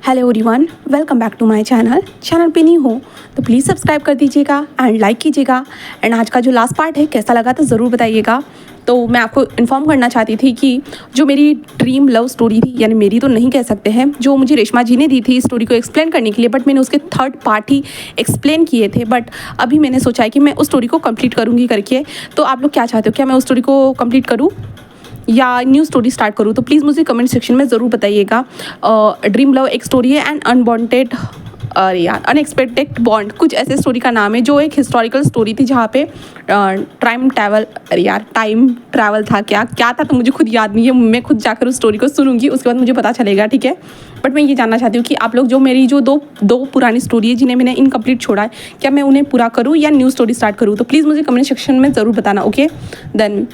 Hello everyone, welcome back to my channel पे नहीं हो तो प्लीज़ सब्सक्राइब कर दीजिएगा एंड लाइक कीजिएगा। एंड आज का जो लास्ट पार्ट है कैसा लगा तो ज़रूर बताइएगा। तो मैं आपको इन्फॉर्म करना चाहती थी कि जो मेरी ड्रीम लव स्टोरी थी, यानी मेरी तो नहीं कह सकते हैं, जो मुझे रेशमा जी ने दी थी स्टोरी को एक्सप्लेन करने के लिए, बट मैंने उसके थर्ड पार्ट ही एक्सप्लेन किए थे। बट अभी मैंने सोचा है कि मैं उस स्टोरी को कंप्लीट करूँगी करके। तो आप लोग क्या चाहते हो, क्या मैं उस स्टोरी को कंप्लीट करूँ या न्यू स्टोरी स्टार्ट करूँ? तो प्लीज़ मुझे कमेंट सेक्शन में ज़रूर बताइएगा। ड्रीम लव एक स्टोरी है एंड अनवांटेड अनएक्सपेक्टेड बॉन्ड कुछ ऐसे स्टोरी का नाम है, जो एक हिस्टोरिकल स्टोरी थी जहाँ पे टाइम ट्रैवल था। क्या क्या था तो मुझे खुद याद नहीं है, मैं खुद जाकर उस स्टोरी को सुनूंगी, उसके बाद मुझे पता चलेगा, ठीक है। बट मैं ये जानना चाहती हूँ कि आप लोग जो मेरी जो दो पुरानी स्टोरी है जिन्हें मैंने इनकम्प्लीट छोड़ा है, क्या मैं उन्हें पूरा करूँ या न्यू स्टोरी स्टार्ट करूँ? तो प्लीज़ मुझे कमेंट सेक्शन में ज़रूर बताना, ओके। देन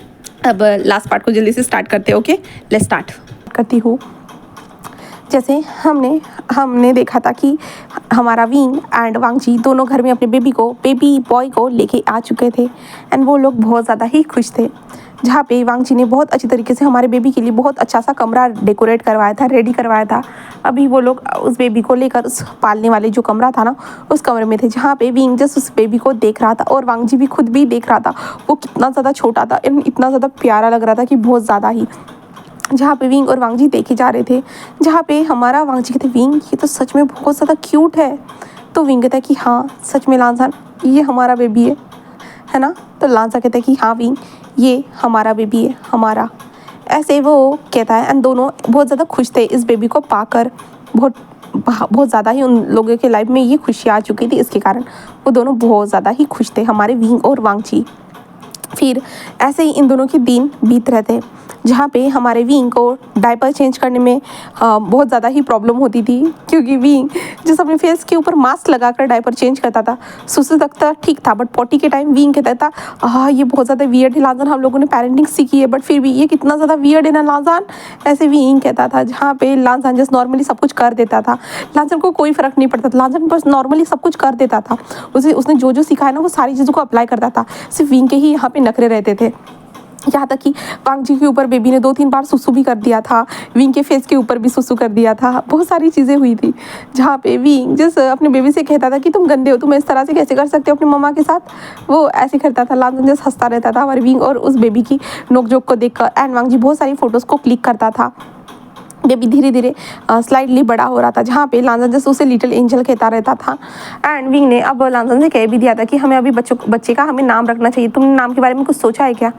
अब लास्ट पार्ट को जल्दी से स्टार्ट करते हैं, ओके। लेट्स स्टार्ट करती हूँ। जैसे हमने देखा था कि हमारा विंग एंड वांगजी दोनों घर में अपने बेबी बॉय को लेके आ चुके थे एंड वो लोग बहुत ज़्यादा ही खुश थे। जहाँ पे वांगजी ने बहुत अच्छी तरीके से हमारे बेबी के लिए बहुत अच्छा सा कमरा डेकोरेट करवाया था, रेडी करवाया था। अभी वो लोग उस बेबी को लेकर उस पालने वाले जो कमरा था ना, उस कमरे में थे, जहाँ पे विंग जस्ट उस बेबी को देख रहा था और वांगजी भी खुद भी देख रहा था वो कितना ज़्यादा छोटा था, इतना ज़्यादा प्यारा लग रहा था कि बहुत ज़्यादा ही। जहाँ पे विंग और वांगजी देखे जा रहे थे, जहाँ पे हमारा वांगजी कहते विंग ये तो सच में बहुत ज़्यादा क्यूट है। तो विंग कहता है कि हाँ सच में लांसान ये हमारा बेबी है ना। तो लांसा कहता है कि हाँ विंग ये हमारा बेबी है, हमारा। ऐसे वो कहता है एंड दोनों बहुत ज़्यादा खुश थे इस बेबी को पाकर। बहुत ज़्यादा ही उन लोगों के लाइफ में ये खुशी आ चुकी थी, इसके कारण वो दोनों बहुत ज़्यादा ही खुश थे, हमारे विंग और वांगजी। फिर ऐसे ही इन दोनों के दिन बीत रहे थे, जहाँ पे हमारे विंग को डायपर चेंज करने में बहुत ज़्यादा ही प्रॉब्लम होती थी, क्योंकि विंग जिस अपने फेस के ऊपर मास्क लगाकर डायपर चेंज करता था, सुसु तक तो ठीक था, बट पोटी के टाइम विंग कहता था हाँ ये बहुत ज़्यादा वियर्ड है लांजान, हम लोगों ने पेरेंटिंग सीखी है बट फिर भी ये कितना ज़्यादा वियर्ड है ना लांजान, ऐसे विंग कहता था। जहाँ पे लांजान जस्ट नॉर्मली सब कुछ कर देता था, लांजान को कोई फ़र्क नहीं पड़ता था, लांजान बस नॉर्मली सब कुछ कर देता था। उसने जो सिखाया ना वो सारी चीज़ों को अप्लाई करता था, सिर्फ विंग के ही यहाँ पे नखरे रहते थे। यहाँ तक कि वांगजी के ऊपर बेबी ने 2-3 बार सुसु भी कर दिया था, विंग के फेस के ऊपर भी सुसु कर दिया था, बहुत सारी चीज़ें हुई थी। जहाँ पे विंग जिस अपने बेबी से कहता था कि तुम गंदे हो, तुम इस तरह से कैसे कर सकते हो अपनी मम्मा के साथ, वो ऐसे करता था। लांजन जस्ट हंसता रहता था हमारे विंग और उस बेबी की नोकझोंक को देखकर एंड वांगजी बहुत सारी फ़ोटोज़ को क्लिक करता था। बेबी धीरे धीरे स्लाइडली बड़ा हो रहा था, जहाँ पे लांजन जस्ट उसे लिटिल एंजल कहता रहता था। एंड विंग ने अब लांजन से कह भी दिया था कि हमें अभी बच्चे का हमें नाम रखना चाहिए, तुमने नाम के बारे में कुछ सोचा है क्या?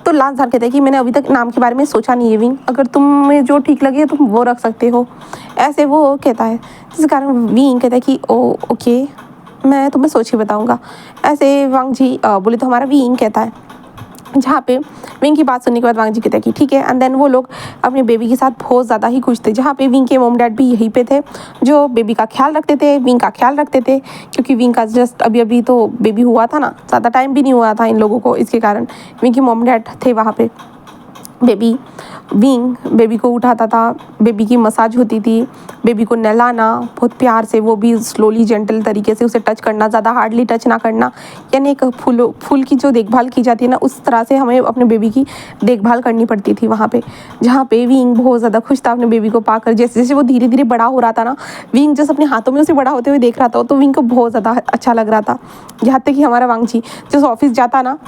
तो लांजार कहता है कि मैंने अभी तक नाम के बारे में सोचा नहीं है विंग, अगर तुम्हें जो ठीक लगे तुम वो रख सकते हो, ऐसे वो कहता है। जिस कारण विंग कहता है कि ओके मैं तुम्हें सोच के बताऊँगा, ऐसे वांगजी बोले तो हमारा विंग कहता है। जहाँ पे विंग की बात सुनने के बाद वांगजी कहता है कि ठीक है। एंड देन वो लोग अपने बेबी के साथ बहुत ज़्यादा ही खुश थे, जहाँ पे विंग के मॉम डैड भी यहीं पे थे, जो बेबी का ख्याल रखते थे, विंग का ख्याल रखते थे, क्योंकि विंग का जस्ट अभी तो बेबी हुआ था ना, ज़्यादा टाइम भी नहीं हुआ था इन लोगों को, इसके कारण विंग के मॉम डैड थे वहाँ पे। विंग बेबी को उठाता था, बेबी की मसाज होती थी, बेबी को नहलाना बहुत प्यार से, वो भी स्लोली जेंटल तरीके से उसे टच करना, ज़्यादा हार्डली टच ना करना, यानी एक फूल की जो देखभाल की जाती है ना, उस तरह से हमें अपने बेबी की देखभाल करनी पड़ती थी वहाँ पे। जहाँ पे विंग बहुत ज़्यादा खुश था अपने बेबी को पाकर। जैसे जैसे वो धीरे धीरे बड़ा हो रहा था ना, विंग जैसे अपने हाथों में उसे बड़ा होते हुए देख रहा था, तो विंग को बहुत ज़्यादा अच्छा लग रहा था। यहाँ तक कि हमारा वांगजी जैसे ऑफिस जाता ना,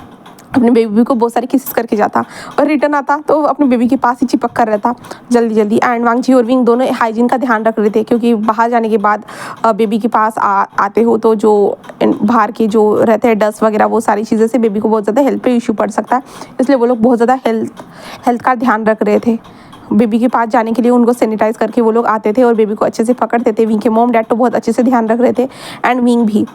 अपने बेबी को बहुत सारी किसेस करके जाता और रिटर्न आता तो अपने बेबी के पास ही चिपक कर रहता जल्दी। एंड वांगजी और विंग दोनों हाइजीन का ध्यान रख रहे थे, क्योंकि बाहर जाने के बाद बेबी के पास आते हो तो जो बाहर के जो रहते हैं डस्ट वगैरह, वो सारी चीज़ें से बेबी को बहुत ज़्यादा हेल्थ पे इशू पड़ सकता है, इसलिए वो लोग बहुत ज़्यादा हेल्थ का ध्यान रख रहे थे। बेबी के पास जाने के लिए उनको सैनिटाइज करके वो लोग आते थे और बेबी को अच्छे से पकड़ते थे। विंग के मॉम डैड तो बहुत अच्छे से ध्यान रख रहे थे एंड विंग भी।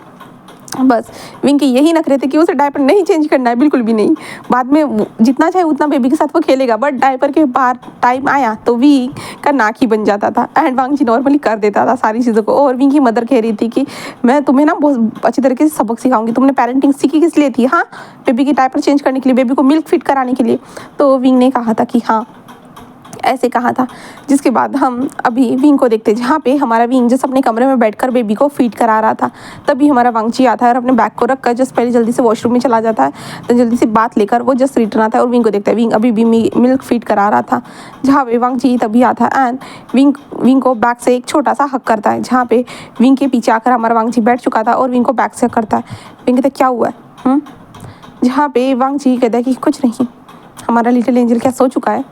बस विंग के यही नखरे थे कि उसे डायपर नहीं चेंज करना है, बिल्कुल भी नहीं। बाद में जितना चाहे उतना बेबी के साथ वो खेलेगा, बट डायपर के बाहर टाइम आया तो विंग का नाक ही बन जाता था एंड वांगजी नॉर्मली कर देता था सारी चीज़ों को। और विंग की मदर कह रही थी कि मैं तुम्हें ना बहुत अच्छी तरीके से सबक सिखाऊंगी, तुमने पेरेंटिंग सीखी किस लिए थी? हाँ बेबी की डायपर चेंज करने के लिए, बेबी को मिल्क फीड कराने के लिए। तो विंग ने कहा था कि हाँ ऐसे कहा था। जिसके बाद हम अभी विंग को देखते, जहाँ पे हमारा विंग जस्ट अपने कमरे में बैठकर बेबी को फीड करा रहा था। तभी हमारा वांगची आता है और अपने बैग को रख कर जस्ट पहले जल्दी से वॉशरूम में चला जाता है। तो जल्दी से बात लेकर वो जस्ट रिटर्न आता है और विंग को देखता है। विंग अभी भी मिल्क फीड करा रहा था, जहाँ पे वांगची तभी आता है एंड विंग को बैग से एक छोटा सा हक करता है, जहाँ पे विंग के पीछे आकर हमारा वांगची बैठ चुका था और विंग को बैग से हक करता है। विंग कहता है क्या हुआ है, जहाँ पे वांगची कहता है कि कुछ नहीं, हमारा लिटिल एंजल क्या सो चुका है।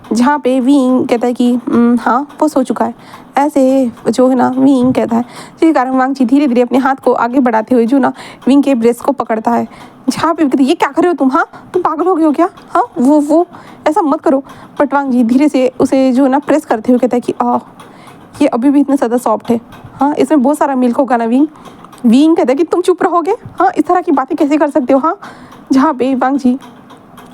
जहाँ पे विंग कहता है कि हाँ वो सो चुका है। ऐसे जो है ना विंग कहता है, जिसके कारण वांगची धीरे धीरे अपने हाथ को आगे बढ़ाते हुए जो ना विंग के ब्रेस्ट को पकड़ता है। जहाँ पे कहती है ये क्या कर रहे हो तुम, हाँ तुम पागल हो गए हो क्या, हाँ वो ऐसा मत करो। बट वांगची धीरे से उसे जो ना प्रेस करते हुए कहता है कि ये अभी भी इतना ज़्यादा सॉफ्ट है, हाँ इसमें बहुत सारा मिल्क होगा ना। विंग कहता है कि तुम चुप रहोगे, हाँ इस तरह की बातें कैसे कर सकते हो। हाँ जहाँ पे वांगची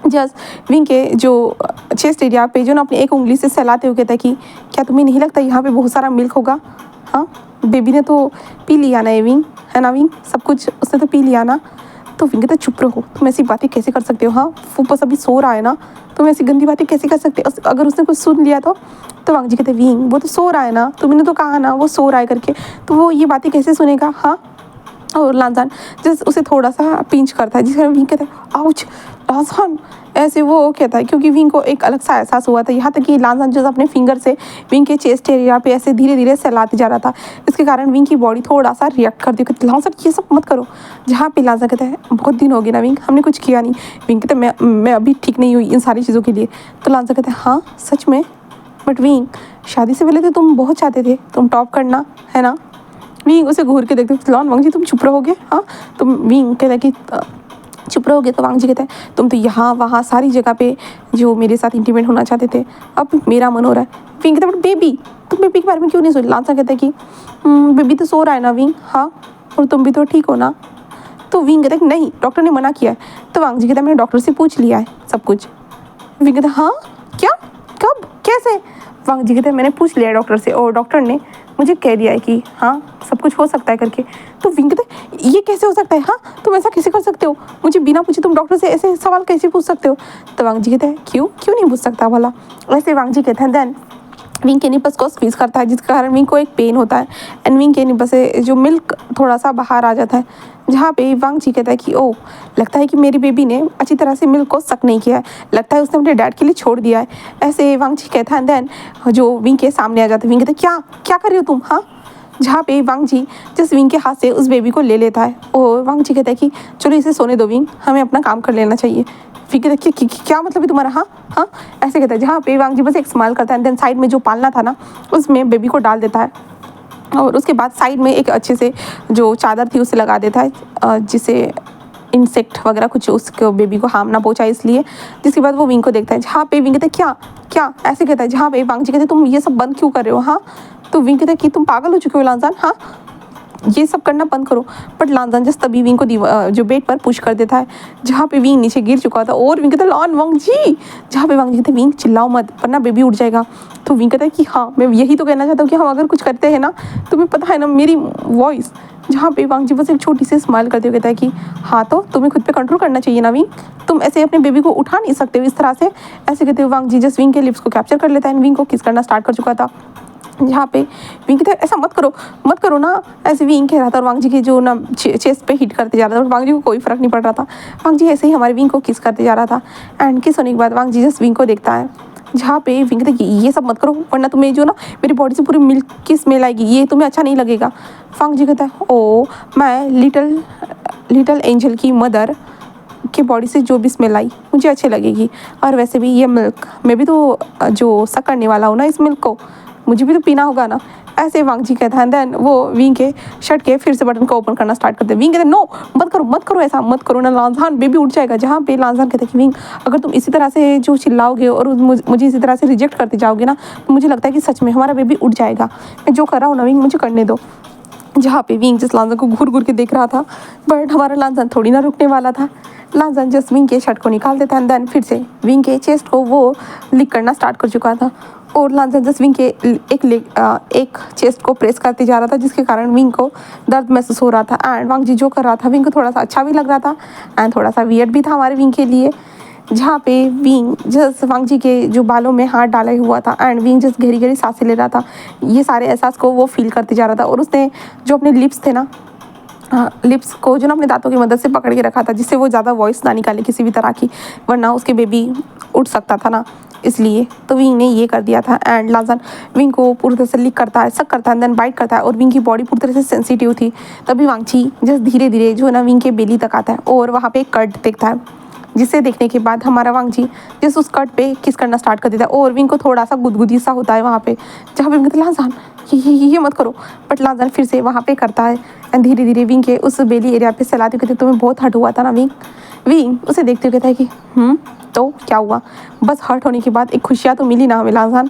जस्ट विंग के जो चेस्ट एरिया पे जो ना अपनी एक उंगली से सहलाते हुए कहता है कि क्या तुम्हें नहीं लगता यहाँ पे बहुत सारा मिल्क होगा। हाँ बेबी ने तो पी लिया ना ये विंग, है ना विंग, सब कुछ उसने तो पी लिया ना। तो विंग कहता है चुप रहो, तुम ऐसी बातें कैसे कर सकते हो, हाँ वो बस अभी सो रहा है ना, तुम ऐसी गंदी बातें कैसे कर सकते हो। अगर उसने कुछ सुन लिया तो वांगची कहते विंग वो तो सो रहा है ना, तुमने तो कहा ना वो सो रहा है करके, तो वो ये बातें कैसे सुनेगा। हाँ और लांजान जस्ट उसे थोड़ा सा पिंच करता है, जिसका विंग कहता है आउच लांजान, ऐसे वो कहता है क्योंकि विंग को एक अलग सा एहसास हुआ था। यहाँ तक कि लांजान जो अपने फिंगर से विंग के चेस्ट एरिया पे ऐसे धीरे धीरे सहलाते जा रहा था, इसके कारण विंग की बॉडी थोड़ा सा रिएक्ट करती है। लांजान ये सब मत करो। जहाँ पे लांजान कहता है बहुत दिन हो गए ना विंग, हमने कुछ किया नहीं। विंग कहता है मैं अभी ठीक नहीं हुई इन सारी चीज़ों के लिए। तो लांजान कहता है हाँ सच में, बट विंग शादी से पहले तो तुम बहुत चाहते थे तुम टॉप करना, है ना। विंग उसे घूर के देखते वांगची तुम चुप रहोगे, हाँ तुम, विंग कहता है कि चुप रहोगे। तो वांगची कहता है तुम तो यहाँ वहाँ सारी जगह पे जो मेरे साथ इंटीमेट होना चाहते थे, अब मेरा मन हो रहा है। विंग कहता है बट बेबी, तुम बेबी के बारे में क्यों नहीं सोच। लांजा कहता है कि बेबी तो सो रहा है ना विंग, हाँ और तुम भी तो ठीक हो ना। तो विंग कहता है नहीं डॉक्टर ने मना किया है। तो वांगची कहता है मैंने डॉक्टर से पूछ लिया है सब कुछ। विंग कहता है हाँ क्या, कब, कैसे। वांगची कहते हैं मैंने पूछ लिया डॉक्टर से और डॉक्टर ने मुझे कह दिया है कि हाँ सब कुछ हो सकता है करके। तो विंग कहते हैं ये कैसे हो सकता है, हाँ तुम ऐसा कैसे कर सकते हो, मुझे बिना पूछे तुम डॉक्टर से ऐसे सवाल कैसे पूछ सकते हो। तो वांगची कहते हैं क्यों नहीं पूछ सकता भला। ऐसे वांगची कहते हैं देन विंग के निपस को स्क्वीज करता है, जिसके कारण विंग को एक पेन होता है एंड विंग के निपस से जो मिल्क थोड़ा सा बाहर आ जाता है। जहाँ पे वांगची कहता है कि ओ लगता है कि मेरी बेबी ने अच्छी तरह से मिल्क को सक नहीं किया है, लगता है उसने अपने डैड के लिए छोड़ दिया है। ऐसे वांगची कहता है देन जो विंग के सामने आ जाता है। विंग कहता है क्या कर रही हो तुम, हाँ। जहाँ पे वांगची जिस विंग के हाथ से उस बेबी को ले लेता है और वांगची कहता है कि चलो इसे सोने दो विंग, हमें अपना काम कर लेना चाहिए। फिर कहता है क्या मतलब है तुम्हारा, हाँ ऐसे कहता है। जहाँ पे वांगची बस एक स्माइल करता है देन साइड में जो पालना था ना उसमें बेबी को डाल देता है और उसके बाद साइड में एक अच्छे से जो चादर थी उसे लगा देता है, जिसे इंसेक्ट वगैरह कुछ उसको बेबी को हार्म ना पहुंचाए इसलिए। जिसके बाद वो विंग को देखता है, जहाँ पे विंग कहता है क्या ऐसे कहता है। जहाँ पे वांगची कहते तुम ये सब बंद क्यों कर रहे हो, हाँ। तो विंग कहता है कि तुम पागल हो चुके हो लांजान, हाँ ये सब करना बंद करो। बट लांजान जस्ट तभी विंग को जो बेड पर पुश कर देता है, जहाँ पे विंग नीचे गिर चुका था और विंग कहता है लॉन वांगची। जहाँ पे वांगची कहते विंग चिल्लाओ मत वरना बेबी उठ जाएगा। तो विंग कहता है कि हाँ मैं यही तो कहना चाहता हूँ कि हम अगर कुछ करते हैं ना तुम्हें पता है ना मेरी वॉइस। जहाँ पे वांगची बस एक छोटी सी स्माइल करते हुए कहता है कि हाँ तो तुम्हें खुद पे कंट्रोल करना चाहिए ना विंग, तुम ऐसे अपने बेबी को उठा नहीं सकते हो इस तरह से। ऐसे कहते हुए वांगची जस्ट विंग के लिप्स को कैप्चर कर लेता है एंड विंग को किस करना स्टार्ट कर चुका था। जहाँ पे विंग कहते ऐसा मत करो ना, ऐसे विंग कह रहा था और वांगची के जो ना चेस्ट पे हिट करते जा रहा था और वांगची को कोई फर्क नहीं पड़ रहा था। वांगची ऐसे ही हमारे विंग को किस करते जा रहा था एंड किस होने के बाद वांगची जस्ट विंग को देखता है। जहाँ पे विंग कहते ये सब मत करो वरना तुम्हें जो ना मेरी बॉडी से पूरी मिल्क की स्मेल आएगी, ये तुम्हें अच्छा नहीं लगेगा। वांगची कहता है ओ मैं लिटिल एंजल की मदर की बॉडी से जो भी स्मेल आई मुझे अच्छी लगेगी, और वैसे भी ये मिल्क मैं भी तो जो सक करने वाला हूँ ना इस मिल्क को, मुझे भी तो पीना होगा ना। ऐसे वांगची कहता है देन वो विंग के शर्ट के फिर से बटन को ओपन करना स्टार्ट करते हैं। विंग कहते हैं नो मत करो ऐसा मत करो ना लांजान, बेबी उठ जाएगा। जहाँ पे लांजान कहते हैं कि विंग अगर तुम इसी तरह से जो चिल्लाओगे और मुझे इसी तरह से रिजेक्ट करते जाओगे ना तो मुझे लगता है कि सच में हमारा बेबी उठ जाएगा। मैं जो कर रहा हूँ ना विंग मुझे करने दो। जहाँ पे विंग जिस लांजान को घूर के देख रहा था बट हमारा लांजान थोड़ी ना रुकने वाला था। लांजान जस्ट विंग के शर्ट को निकाल देता है देन फिर से विंग के चेस्ट को वो लिक करना स्टार्ट कर चुका था और लांजान जस्ट विंग के एक चेस्ट को प्रेस करते जा रहा था, जिसके कारण विंग को दर्द महसूस हो रहा था एंड वांगची जो कर रहा था विंग को थोड़ा सा अच्छा भी लग रहा था एंड थोड़ा सा वियर्ड भी था हमारे विंग के लिए। जहाँ पे विंग जस्ट वांग जी के जो बालों में हाथ डाला हुआ था एंड विंग जस्ट गहरी गहरी सांसें ले रहा था। ये सारे एहसास को वो फील करते जा रहा था और उसने जो अपने लिप्स थे ना, लिप्स को जो ना अपने दांतों की मदद से पकड़ के रखा था, जिससे वो ज़्यादा वॉइस ना निकाले किसी भी तरह की, वरना उसके बेबी उठ सकता था ना, इसलिए तो विंग ने ये कर दिया था। एंड लाजन विंग को पूरी तरह से लिक करता है, सक करता है, देन बाइट करता है और विंग की बॉडी पूरी तरह से सेंसिटिव थी। तभी वांगची जस्ट धीरे धीरे जो है ना विंग के बेली तक आता है और वहाँ पे एक कट देखता है, जिसे देखने के बाद हमारा वांगची जस्ट उस कट पे किस करना स्टार्ट कर देता है और विंग को थोड़ा सा गुदगुदी सा होता है वहाँ पे, जहाँ पे कहते लाजान ये मत करो, बट लाजान फिर से वहाँ पे करता है एंड धीरे धीरे विंग के उस बेली एरिया पे चलाते कहते तुम्हें बहुत हर्ट हुआ था ना विंग। विंग उसे देखते हुए कहता है कि तो क्या हुआ, बस हर्ट होने के बाद एक खुशियाँ तो मिली ना हमें लाजान।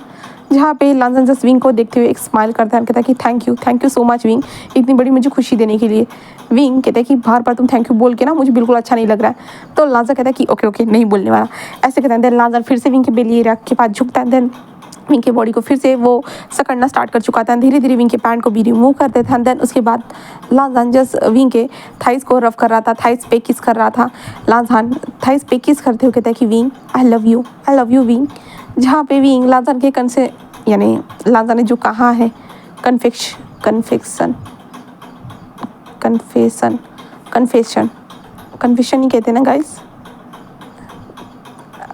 जहाँ पे लाजान जस्ट विंग को देखते हुए एक स्माइल करता है, कहता है कि thank you so much wing, इतनी बड़ी मुझे खुशी देने के लिए। विंग कहता है कि बार बार तुम थैंक यू बोल के ना मुझे बिल्कुल अच्छा नहीं लग रहा है। तो लाजा कहता है कि ओके नहीं बोलने वाला, ऐसे कहता है। देन लाजा फिर से विंग के बेली एरिया के पास झुकता है, देन विंग के बॉडी को फिर से वो सकड़ना स्टार्ट कर चुका था। धीरे धीरे विंग के पैंट को भी रिमूव कर देता था। देन उसके बाद लाजान जस्ट विंग के थाइस को रफ कर रहा था, थाइस पे किस कर रहा था। लाजान थाइस पे किस करते हुए कहता है कि wing I love you wing. जहाँ पे विंग लाजान के कन से यानी लाजान ने जो कहा है कन्फेशन ही कहते हैं ना गाइस,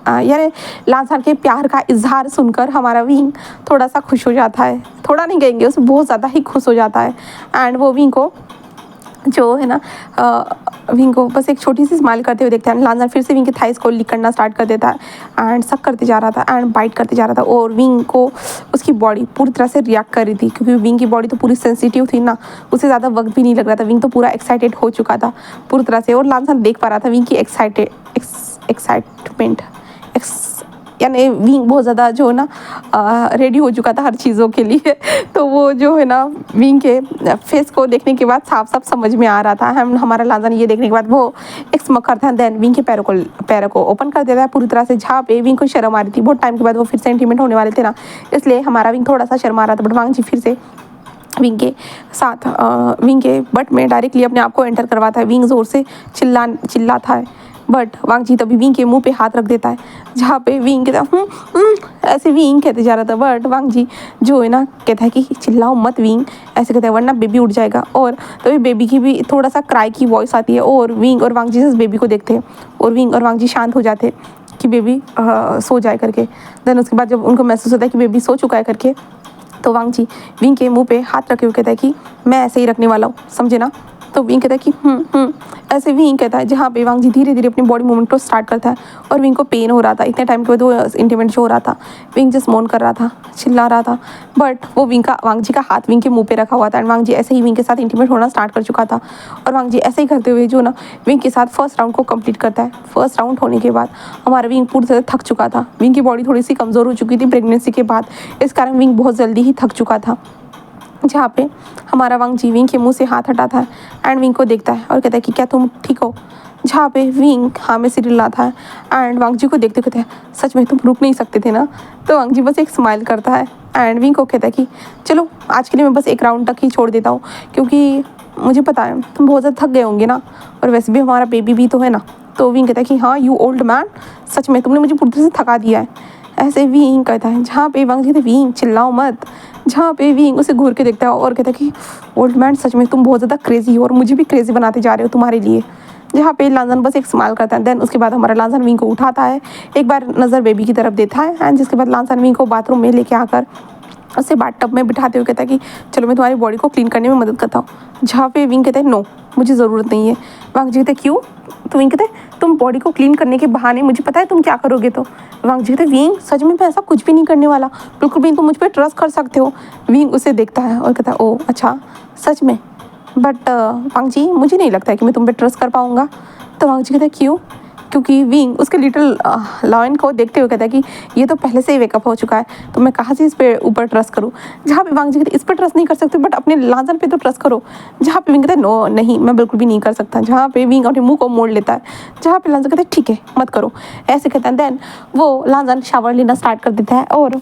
यानी लाजान के प्यार का इजहार सुनकर हमारा विंग थोड़ा सा खुश हो जाता है, थोड़ा नहीं कहेंगे उसे बहुत ज़्यादा ही खुश हो जाता है। एंड वो विंग को जो है ना विंग को बस एक छोटी सी स्माइल करते हुए देखता है। लाजान फिर से विंग के थाइस को लिक करना स्टार्ट कर देता है एंड सक करते जा रहा था एंड बाइट करते जा रहा था और विंग को उसकी बॉडी पूरी तरह से रिएक्ट कर रही थी, क्योंकि विंग की बॉडी तो पूरी सेंसिटिव थी ना, उसे ज़्यादा वक्त भी नहीं लग रहा था। विंग तो पूरा एक्साइटेड हो चुका था पूरी तरह से और लाजान देख पा रहा था विंग की एक्साइटमेंट यानी विंग बहुत ज़्यादा जो है ना रेडी हो चुका था हर चीज़ों के लिए। तो वो जो है ना विंग के फेस को देखने के बाद साफ साफ समझ में आ रहा था। हमारा लाजान ये देखने के बाद वो एक स्मक करता है, देन विंग के पैरों को ओपन कर देता है पूरी तरह से, जहाँ पे विंग को शर्म आ रही थी। बहुत टाइम के बाद वो फिर से इंटीमेट होने वाले थे ना, इसलिए हमारा विंग थोड़ा सा शर्मा रहा था। बट वांगची फिर से विंग के साथ विंग के बट में डायरेक्टली अपने आप को एंटर करवाता है। विंग ज़ोर से चिल्लाता है, बट वांगची तभी विंग के मुंह पे हाथ रख देता है, जहाँ पे विंग कहता ऐसे विंग कहते जा रहा था। बट वांगची जो है ना कहता है कि चिल्लाओ मत विंग, ऐसे कहता है वरना बेबी उठ जाएगा। और तभी बेबी की भी थोड़ा सा क्राई की वॉइस आती है और विंग और वांगची से बेबी को देखते हैं और विंग और वांगची शांत हो जाते हैं कि बेबी सो जाए करके। देन उसके बाद जब उनको महसूस होता है कि बेबी सो चुका है करके, तो वांगची विंग के मुंह पे हाथ रखे हुए कहता है कि मैं ऐसे ही रखने वाला हूँ, समझे ना। तो विंग कहता है कि ऐसे विंग कहता है, जहाँ पे वांगची धीरे धीरे अपनी बॉडी मूवमेंट को स्टार्ट करता है और विंग को पेन हो रहा था। इतने टाइम के बाद वो इंटीमेट जो हो रहा था, विंग जस्ट मोन कर रहा था, चिल्ला रहा था, बट वो वांगची का हाथ विंग के मुंह पे रखा हुआ था एंड वांगची ऐसे ही विंग के साथ इंटीमेट होना स्टार्ट कर चुका था। और वांगची ऐसे ही करते हुए जो ना विंग के साथ फर्स्ट राउंड को कंप्लीट करता है। फर्स्ट राउंड होने के बाद हमारा विंग पूरी तरह थक चुका था। विंग की बॉडी थोड़ी सी कमज़ोर हो चुकी थी प्रेगनेंसी के बाद, इस कारण विंग बहुत जल्दी ही थक चुका था। जहाँ पे हमारा वांगची विंग के मुंह से हाथ हटाता है एंड विंग को देखता है और कहता है कि क्या तुम ठीक हो। जहाँ पे विंग हाँ में सिर हिलाता है एंड वांगची को देखते कहते हैं सच में तुम रुक नहीं सकते थे ना। तो वांगची बस एक स्माइल करता है एंड विंग को कहता है कि चलो आज के लिए मैं बस एक राउंड तक ही छोड़ देता हूँ, क्योंकि मुझे पता है तुम बहुत ज़्यादा थक गए होंगे ना, और वैसे भी हमारा बेबी भी तो है ना। तो विंग कहता है कि हाँ यू ओल्ड मैन, सच में तुमने मुझे पूरी तरह से थका दिया है, ऐसे विंग कहता है। जहाँ पे वांगची कहते विंग चिल्लाओ मत, जहाँ पे विंग उसे घूर के देखता है और कहता है कि ओल्ड मैन सच में तुम बहुत ज़्यादा क्रेजी हो और मुझे भी क्रेजी बनाते जा रहे हो तुम्हारे लिए। जहाँ पे लाजान बस एक स्माइल करता है। देन उसके बाद हमारा लाजान विंग को उठाता है, एक बार नज़र बेबी की तरफ देता है एंड जिसके बाद लाजान विंग को बाथरूम में लेके आकर उसे बाथटब में बिठाते हुए कहता है कि चलो मैं तुम्हारी बॉडी को क्लीन करने में मदद करता हूँ। जहाँ पे विंग कहता है नो मुझे ज़रूरत नहीं है। वांगची कहते क्यों, तो विंग कहते तुम बॉडी को क्लीन करने के बहाने मुझे पता है तुम क्या करोगे। तो वांगची कहते विंग सच में मैं ऐसा कुछ भी नहीं करने वाला, बिल्कुल भी तुम मुझ पर ट्रस्ट कर सकते हो। विंग उसे देखता है और कहता है ओ अच्छा सच में, बट वांगची मुझे नहीं लगता है कि मैं तुम पे ट्रस्ट कर पाऊँगा। तो वांगची कहता है क्यों, क्योंकि विंग उसके लिटिल लॉयन को देखते हुए कहता है कि ये तो पहले से ही वेकअप हो चुका है, तो मैं कहाँ से इस पे ऊपर ट्रस्ट करूँ। जहाँ पे वांगची कहते इस पर ट्रस्ट नहीं कर सकते बट अपने लाजान पे तो ट्रस्ट करो। जहाँ पे विंग कहता है नो नहीं मैं बिल्कुल भी नहीं कर सकता। जहाँ पे विंग अपने मुंह को मोड़ लेता है, जहाँ पे लाजान कहता है ठीक है मत करो, ऐसे कहता है। देन वो लाजान शावर लेना स्टार्ट कर देता है और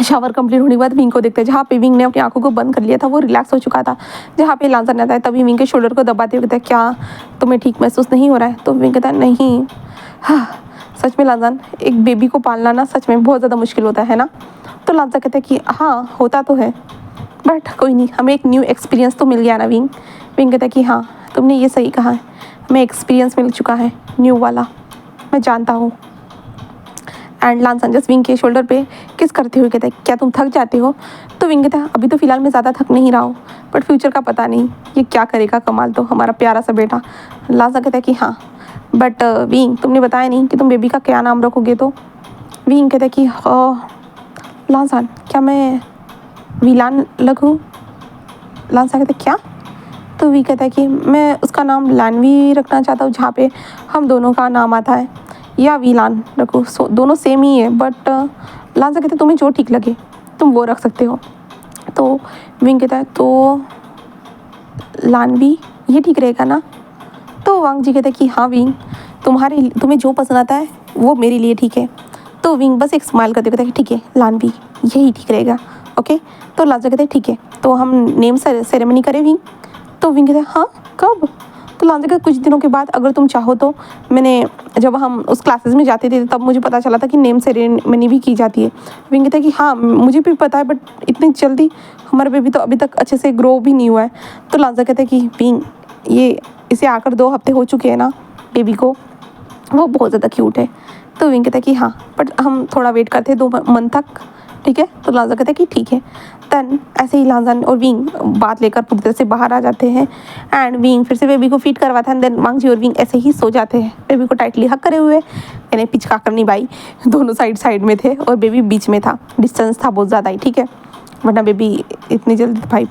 शावर कंप्लीट होने के बाद विंग को देखते हैं, जहाँ पे विंग ने अपनी आंखों को बंद कर लिया था, वो रिलैक्स हो चुका था। जहाँ पे लाजान आता है तभी विंग के शोल्डर को दबाते हुए कहता है क्या तुम्हें ठीक महसूस नहीं हो रहा है। तो विंग कहता है नहीं, हाँ सच में लांजान, एक बेबी को पालना ना सच में बहुत ज़्यादा मुश्किल होता है ना। तो लांजा कहता है कि हाँ होता तो है, बट कोई नहीं, हमें एक न्यू एक्सपीरियंस तो मिल गया ना विंग। विंग कहता है कि हाँ तुमने ये सही कहा है, हमें एक्सपीरियंस मिल चुका है न्यू वाला, मैं जानता हूँ। एंड लांजान जस्ट विंग के शोल्डर पे किस करते हुए कहता है क्या तुम थक जाते हो। तो विंग कहता है अभी तो फ़िलहाल मैं ज़्यादा थक नहीं रहा हूँ, बट फ्यूचर का पता नहीं, ये क्या करेगा कमाल तो हमारा प्यारा सा बेटा। लांजा कहता है कि हाँ बट विंग तुमने बताया नहीं कि तुम बेबी का क्या नाम रखोगे। तो विंग कहता है कि लांजान क्या मैं विलान रखूँ। लांजा कहता है क्या। तो वी कहता है कि मैं उसका नाम लानवी रखना चाहता हूँ, जहाँ पे हम दोनों का नाम आता है, या वीलान रखो, दोनों सेम ही है। बट लांजा कहते तुम्हें जो ठीक लगे तुम वो रख सकते हो। तो विंग कहता है तो लानवी ये ठीक रहेगा ना। तो वांग जी कहते हैं कि हाँ विंग तुम्हें जो पसंद आता है वो मेरे लिए ठीक है। तो विंग बस एक स्माइल करते कहता है कि ठीक है लानवी यही ठीक रहेगा, ओके। तो लांजा कहते हैं ठीक है, तो हम नेम सेरेमनी करें विंग। तो विंग कहते हैं हाँ कब। तो लांजा कहते कुछ दिनों के बाद अगर तुम चाहो तो। जब हम उस क्लासेस में जाते थे तब मुझे पता चला था कि नेम सेरेमनी भी की जाती है। विंग कहता है कि हाँ मुझे भी पता है, बट इतनी जल्दी हमारा बेबी तो अभी तक अच्छे से ग्रो भी नहीं हुआ है। तो लांजा कहता है कि विंग ये इसे आकर 2 हफ्ते हो चुके हैं ना बेबी को, वो बहुत ज़्यादा क्यूट है। तो विंग कहता है कि हाँ बट हम थोड़ा वेट करते हैं 2 मंथ तक, ठीक है। तो लांजा कहता है कि ठीक है। देन ऐसे ही लांजा और विंग बात लेकर पूरी तरह से बाहर आ जाते हैं। एंड विंग फिर से बेबी को फीड करवाता है। देन वांग जी और विंग ऐसे ही सो जाते हैं, बेबी को टाइटली हक करे हुए, यानी पिचका कर नहीं भाई, दोनों साइड में थे और बेबी बीच में था, डिस्टेंस था बहुत ज़्यादा ही, ठीक है, वरना बेबी इतनी जल्दी भाई।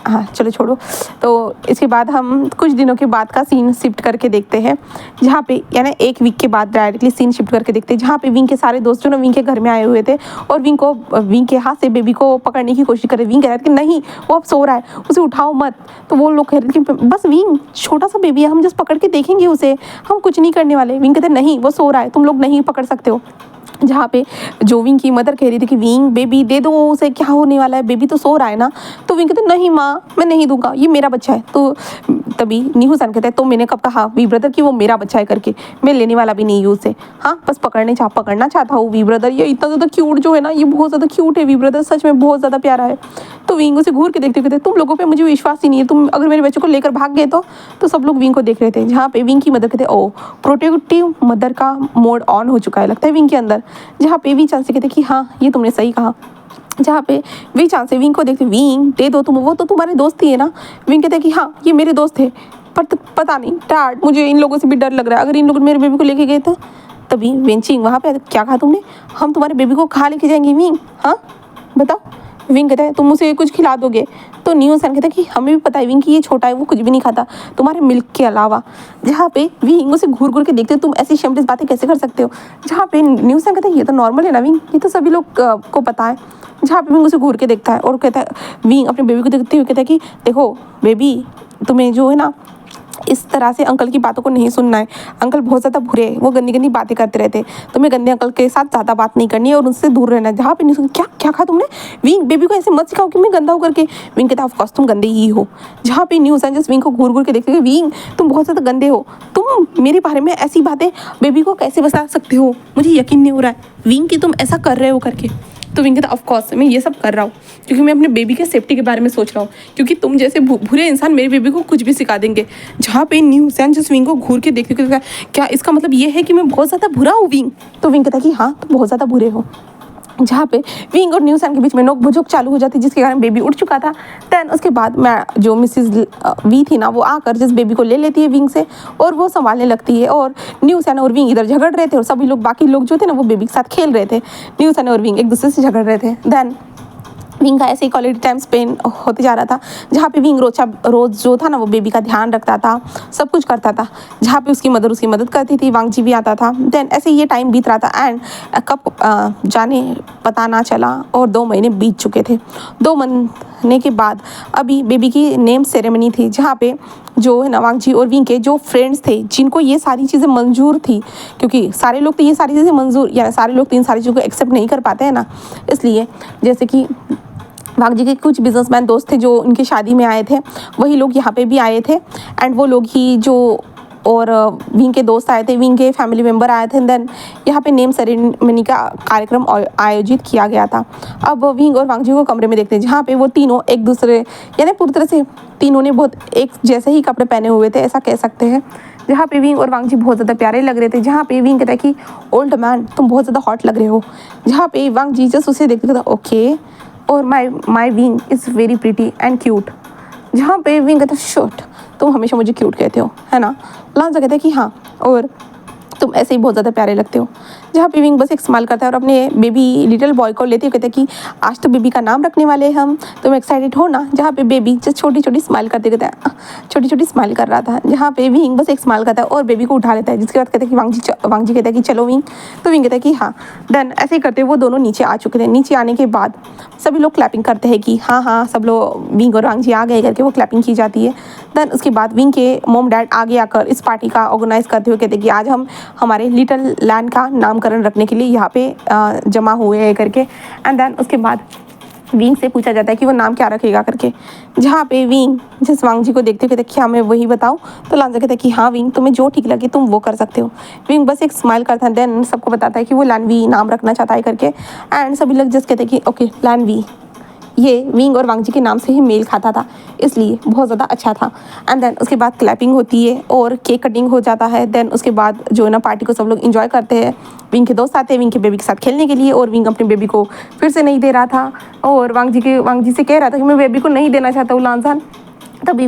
हाँ चलो छोड़ो। तो इसके बाद हम कुछ दिनों के बाद का सीन शिफ्ट करके देखते हैं, जहाँ पे यानी 1 वीक के बाद डायरेक्टली सीन शिफ्ट करके देखते हैं, जहाँ पे विंग के सारे दोस्त जो ना विंग के घर में आए हुए थे और विंग के हाथ से बेबी को पकड़ने की कोशिश कर रहे। विंग कह रहा था कि नहीं वो अब सो रहा है, उसे उठाओ मत। तो वो लोग कह रहे थे कि बस विंग छोटा सा बेबी है, हम जस्ट पकड़ के देखेंगे उसे, हम कुछ नहीं करने वाले। विंग कहते नहीं वो सो रहा है, तुम लोग नहीं पकड़ सकते हो। जहाँ पे जो विंग की मदर कह रही थी कि विंग बेबी दे दो उसे, क्या होने वाला है, बेबी तो सो रहा है ना। तो विंग कहते नहीं माँ मैं नहीं दूंगा, ये मेरा बच्चा है। तो तभी नीहू-सान कहता है तो मैंने कब कहा वी ब्रदर कि वो मेरा बच्चा है करके, मैं लेने वाला भी नहीं हूँ उसे, हाँ बस पकड़ना चाहता हूँ वी ब्रदर। ये इतना ज़्यादा क्यूट जो है ना, ये बहुत ज़्यादा क्यूट है वी ब्रदर, सच में बहुत ज़्यादा प्यारा है। तो विंग उसे घूर के देखते कहते तुम लोगों पे मुझे विश्वास ही नहीं है, तुम अगर मेरे बच्चे को लेकर भाग गए तो सब लोग विंग को देख रहे थे। जहाँ पे विंग की मदर कहते ओ प्रोटेक्टिव मदर का मोड ऑन हो चुका है लगता है विंग के अंदर। जहाँ पे वी चांस से कहते कि हाँ ये तुमने सही कहा। जहाँ पे वी चांस से विंग को देखते विंग दे दो तुम, वो तो तुम्हारे दोस्त ही है ना। विंग कहते कि हाँ ये मेरे दोस्त थे, पर पता नहीं डैड मुझे इन लोगों से भी डर लग रहा है, अगर इन लोगों मेरे बेबी को लेके गए तो। तभी वेंचिंग वहाँ पे क्या कहा तुमने, हम तुम्हारे बेबी को खा लेके जाएंगे विंग, हाँ बताओ। विंग कहता है तुम उसे कुछ खिला दोगे। तो न्यूसन कहता है कि हमें भी पता है विंग कि ये छोटा है, वो कुछ भी नहीं खाता तुम्हारे मिल्क के अलावा। जहाँ पे विंग उसे घूर के देखते तुम ऐसी शेमलेस बातें कैसे कर सकते हो। जहाँ पे न्यूसन कहता है ये तो नॉर्मल है ना विंग, ये तो सभी लोग को पता है। जहाँ पे विंग उसे घूर के देखता है और कहता है विंग अपने बेबी को देखते हुए कहता है कि देखो बेबी तुम्हें जो है ना इस तरह से अंकल की बातों को नहीं सुनना है, अंकल बहुत ज़्यादा बुरे हैं, वो गंदी बातें करते रहते, तुम्हें गंदे अंकल के साथ ज़्यादा बात नहीं करनी है और उनसे दूर रहना है। जहाँ पे नहीं सुन क्या कहा तुमने, विंग बेबी को ऐसे मत सिखाओ कि मैं गंदा हो करके। विंग कहता ऑफकोर्स तुम गंदे ही हो। जहाँ पे न्यूज़ है जस्ट विंग को घूर के देखते विंग तुम बहुत ज़्यादा गंदे हो, तुम मेरे बारे में ऐसी बातें बेबी को कैसे बता सकते हो, मुझे यकीन नहीं हो रहा है विंग कि तुम ऐसा कर रहे हो करके। तो विंग कहता ऑफकोर्स मैं ये सब कर रहा हूँ क्योंकि मैं अपने बेबी के सेफ्टी के बारे में सोच रहा हूँ, क्योंकि तुम जैसे बुरे इंसान मेरे बेबी को कुछ भी सिखा देंगे। जहाँ पे न्यू हुसैन जिस विंग को घूर के देखते क्या इसका मतलब ये है कि मैं बहुत ज़्यादा बुरा हूँ विंग। तो विंग कहता कि हाँ तुम बहुत ज़्यादा बुरे हो। जहाँ पे विंग और न्यूसन के बीच में नोक भुजोक चालू हो जाती, जिसके कारण बेबी उठ चुका था। देन उसके बाद मैं जो मिसिज वी थी ना, वो आकर जिस बेबी को ले लेती है विंग से और वो संभालने लगती है। और न्यूसन और विंग इधर झगड़ रहे थे और सभी लोग बाकी लोग जो थे ना वो बेबी के साथ खेल रहे थे। न्यूसन और विंग एक दूसरे से झगड़ रहे थे। देन विंग का ऐसे ही क्वालिटी टाइम स्पेंड होते जा रहा था, जहाँ पे विंग रोज जो था ना वो बेबी का ध्यान रखता था, सब कुछ करता था। जहाँ पे उसकी मदद करती थी, वांग जी भी आता था। देन ऐसे ये टाइम बीत रहा था एंड कब जाने पता ना चला और 2 महीने बीत चुके थे। 2 महीने के बाद अभी बेबी की नेम सेरेमनी थी, जहाँ पे जो है ना वांग जी और विंग के जो फ्रेंड्स थे जिनको ये सारी चीज़ें मंजूर थी, क्योंकि सारे लोग तो ये सारी चीज़ें मंजूर या सारे लोग तो इन सारी चीज़ों को एक्सेप्ट नहीं कर पाते हैं ना, इसलिए जैसे कि वांग जी के कुछ बिजनेसमैन दोस्त थे जो उनकी शादी में आए थे, वही लोग यहाँ पे भी आए थे। एंड वो लोग ही जो और विंग के दोस्त आए थे, विंग के फैमिली मेम्बर आए थे। देन यहाँ पे नेम सेरेमनी का कार्यक्रम आयोजित किया गया था। अब विंग और वांगजी को कमरे में देखते हैं जहाँ पे वो तीनों एक दूसरे यानी पूरी तरह से तीनों ने बहुत एक जैसे ही कपड़े पहने हुए थे, ऐसा कह सकते हैं। जहाँ पे विंग और वांगजी बहुत ज़्यादा प्यारे लग रहे थे। जहाँ पे विंग कहता है कि ओल्ड मैन तुम बहुत ज़्यादा हॉट लग रहे हो। जहाँ पे वांगजी जस्ट उसे देखते था ओके, और my wing is very pretty and cute. जहाँ पे विंग कहता है शॉट तुम हमेशा मुझे क्यूट कहते हो, है ना। लांजा कहता है कि हाँ, और तुम ऐसे ही बहुत ज़्यादा प्यारे लगते हो। जहाँ पे विंग बस एक स्माइल करता है और अपने बेबी लिटिल बॉय को लेते हुए कहते हैं कि आज तो बेबी का नाम रखने वाले हैं हम, तुम एक्साइटेड हो ना। जहाँ पे बेबी जस्ट छोटी छोटी स्माइल करते कहता है, छोटी छोटी स्माइल कर रहा था। जहाँ पे विंग बस एक स्माइल करता है और बेबी को उठा लेता है, जिसके बाद कहते हैं कि वांगजी कहता है कि चलो विंग, तो विंग कहता है कि हाँ। देन ऐसे ही करते वो दोनों नीचे आ चुके थे। नीचे आने के बाद सभी लोग क्लैपिंग करते हैं कि हाँ हाँ सब लोग विंग और वांगजी आ गए करके वो क्लैपिंग की जाती है। देन उसके बाद विंग के मॉम डैड आगे आकर इस पार्टी का ऑर्गेनाइज करते हुए कहते हैं कि आज हम हमारे लिटिल लैंड का नामकरण रखने के लिए यहाँ पे जमा हुए हैं करके। एंड देन उसके बाद विंग से पूछा जाता है कि वो नाम क्या रखेगा करके। जहाँ पे विंग जिस वांगजी को देखते हुए कहते क्या मैं वही बताऊँ, तो लांजा कहता है कि हाँ विंग तुम्हें जो ठीक लगे तुम वो कर सकते हो। विंग बस एक स्माइल करता है, देन सबको बताता है कि वो लानवी नाम रखना चाहता है करके। एंड सभी लोग जस्ट कहते हैं कि ओके लानवी, ये विंग और वांगजी के नाम से ही मेल खाता था, इसलिए बहुत ज़्यादा अच्छा था। एंड देन उसके बाद क्लैपिंग होती है और केक कटिंग हो जाता है। देन उसके बाद जो है ना पार्टी को सब लोग एंजॉय करते हैं। विंग के दोस्त आते हैं विंग के बेबी के साथ खेलने के लिए, और विंग अपने बेबी को फिर से नहीं दे रहा था और वांगजी से कह रहा था कि मैं बेबी को नहीं देना चाहता हूँ लांजान। तभी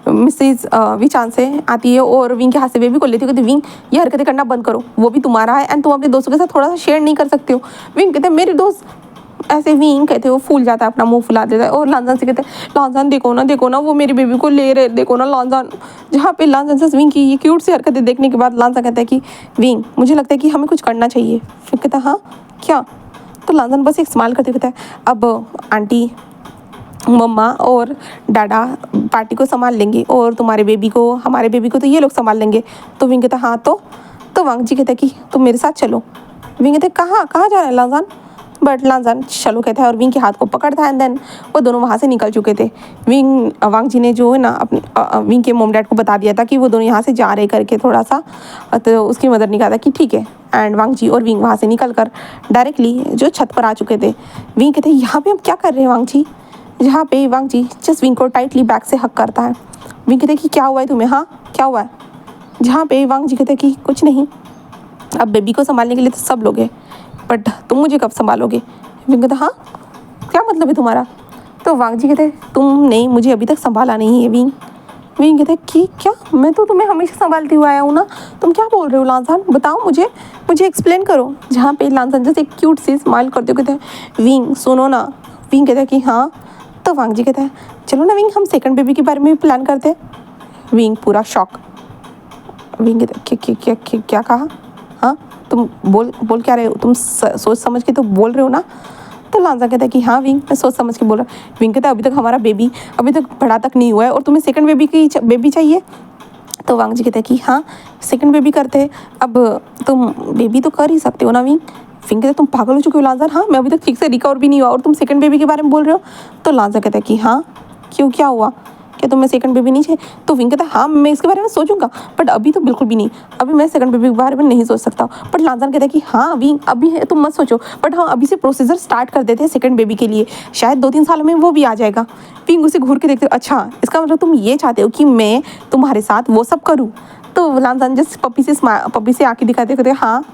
मिसेज विचान से आती है और विंग के हाथ से बेबी को लेती है, कहती विंग ये हरकतें करना बंद करो, वो भी तुम्हारा है एंड तुम अपने दोस्तों के साथ थोड़ा सा शेयर नहीं कर सकते हो। विंग कहते हैं मेरे दोस्त, ऐसे विंग कहते वो फूल जाता है, अपना मुंह फुला देता है और लांजान से कहते हैं लांजान देखो ना वो मेरी बेबी को ले रहे, देखो ना लांजान। जहाँ पे लांजान से विंग की ये क्यूट सी हरकतें देखने के बाद लांजान कहता है कि विंग मुझे लगता है कि हमें कुछ करना चाहिए। फिर कहता है हाँ क्या, तो लांजान बस एक स्माइल करते कहता है अब आंटी मम्मा और डाडा पार्टी को संभाल लेंगे और तुम्हारे बेबी को हमारे बेबी को तो ये लोग संभाल लेंगे। तो विंग कहता हाँ तो वांगजी कहता है कि तुम मेरे साथ चलो। विंग कहते कहाँ जा रहा है लांजान, बट लांजान चलो कहता है और विंग के हाथ को पकड़ता है। एंड देन वो दोनों वहाँ से निकल चुके थे। वांगजी ने जो है ना अपने विंग के मोम डैड को बता दिया था कि वो दोनों यहाँ से जा रहे करके थोड़ा सा, तो उसकी मदर ने कहा था कि ठीक है। एंड वांगजी और विंग वहाँ से निकल कर डायरेक्टली जो छत पर आ चुके थे। विंग कहते हैं यहाँ पे हम क्या कर रहे हैं वांगजी। जहाँ पे वांगजी जस्ट विंग को टाइटली बैक से हक करता है। विंग कहते हैं कि क्या हुआ है तुम्हें, हाँ क्या हुआ है। जहाँ पे वांगजी कहते हैं कि कुछ नहीं, अब बेबी को संभालने के लिए तो सब लोग हैं, बट तुम मुझे कब संभालोगे। विंग कहता हाँ क्या मतलब है तुम्हारा। तो वांगजी कहते तुमने मुझे अभी तक संभाला नहीं है विंग। विंग कहते कि क्या, मैं तो तुम्हें हमेशा संभालती हुआ आया हूँ ना, तुम क्या बोल रहे हो लांजान, बताओ मुझे एक्सप्लेन करो। जहाँ पे लांजान जैसे एक क्यूट सी स्माइल करते हुए कहते हैं विंग सुनो ना। विंग कहता है कि हाँ। तो वांगजी कहता है चलो ना विंग हम सेकंड बेबी के बारे में भी प्लान करते हैं। विंग पूरा शॉक। विंग कहता है क्या कहा, हाँ तुम बोल क्या रहे हो, तुम सोच समझ के तो बोल रहे हो ना। तो लांजा कहता है कि हाँ विंग मैं सोच समझ के बोल रहा हूँ। विंग कहता है अभी तक हमारा बेबी अभी तक बड़ा तक नहीं हुआ है और तुम्हें सेकंड बेबी चाहिए। तो वांगजी कहता है कि हाँ सेकंड बेबी करते हैं, अब तुम बेबी तो कर ही सकते हो ना विंग। विंग कहता है तुम पागल हो चुके हो लांजा, हाँ मैं अभी तक ठीक से रिकवर भी नहीं हुआ और तुम सेकंड बेबी के बारे में बोल रहे हो। तो लांजा कहता है कि हाँ क्यों, क्या हुआ, क्या तुम्हें सेकंड बेबी नहीं चाहिए। तो विंग कहता है हाँ मैं इसके बारे में सोचूंगा, बट अभी तो बिल्कुल भी नहीं, अभी मैं सेकंड बेबी के बारे में नहीं सोच सकता। बट लांजान कहता है कि हाँ विंग अभी है तुम मत सोचो, बट हाँ अभी से प्रोसीजर स्टार्ट कर देते हैं सेकंड बेबी के लिए, शायद 2-3 सालों में वो भी आ जाएगा। विंग उसे घूर के देखते हो, अच्छा इसका मतलब तुम ये चाहते हो कि मैं तुम्हारे साथ वो सब करूँ। तो लांजान जस्ट पप्पी से आके दिखाते कहते हाँ।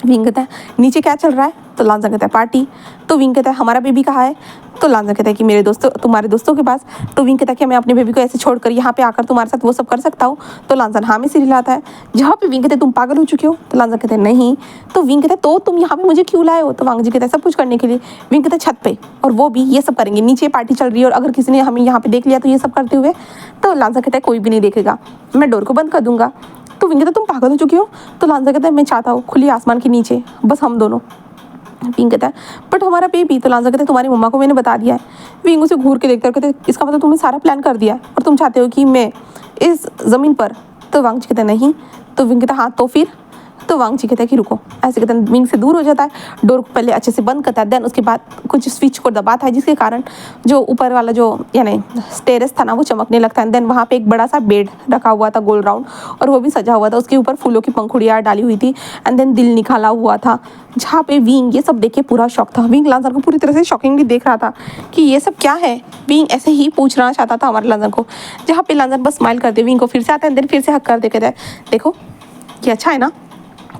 विंग कहता है नीचे क्या चल रहा है। तो लांजा कहता है पार्टी। तो विंग कहता है हमारा बेबी कहाँ है। तो लांजा कहता है कि मेरे दोस्तों तुम्हारे दोस्तों के पास। तो विंग कहता है कि मैं अपने बेबी को ऐसे छोड़कर यहाँ पे आकर तुम्हारे साथ वो सब कर सकता हूँ। तो लांजा हाँ में सिर हिलाता है। जहाँ पे विंग कहते हैं तुम पागल हो चुके हो। तो लांजा कहते हैं नहीं। तो विंग कहता है तो तुम यहाँ पे मुझे क्यों लाए हो। तो वांगजी कहता है सब कुछ करने के लिए। विंग कहता है छत पे, और वो भी ये सब करेंगे, नीचे पार्टी चल रही है और अगर किसी ने हमें यहाँ पे देख लिया तो ये सब करते हुए। तो लांजा कहता है कोई भी नहीं देखेगा, मैं डोर को बंद कर दूंगा। तो विंग कहता है तुम पागल हो चुके हो। तो लांजा कहता है मैं चाहता हूँ खुली आसमान के नीचे बस हम दोनों। विंग कहता है बट हमारा बेबी। तो लांजा कहता है तुम्हारी मम्मा को मैंने बता दिया है। विंग उसे घूर के देखता है, कहते इसका मतलब तुमने सारा प्लान कर दिया है और तुम चाहते हो कि मैं इस ज़मीन पर। तो वांगजी कहता है नहीं। तो विंग कहता हाँ तो फिर। तो वांग जी कहता है कि रुको, ऐसे कहते हैं विंग से दूर हो जाता है, डोर को पहले अच्छे से बंद करता है, देन उसके बाद कुछ स्विच को दबाता है जिसके कारण जो ऊपर वाला जो यानी टेरेस था ना वो चमकने लगता है। देन वहाँ पे एक बड़ा सा बेड रखा हुआ था गोल राउंड, और वो भी सजा हुआ था, उसके ऊपर फूलों की पंखुड़ियाँ डाली हुई थी, एंड देन दिल निकाला हुआ था, जहाँ पे विंग ये सब देख के पूरा शौक था। विंग लांसर को पूरी तरह से शॉकिंगली देख रहा था कि ये सब क्या है। विंग ऐसे ही पूछना चाहता था हमारे लांसर को, जहाँ पे लांसर बस स्माइल करते विंग को फिर से आता है, देन फिर से हक कर दे कहता है देखो ये अच्छा है ना।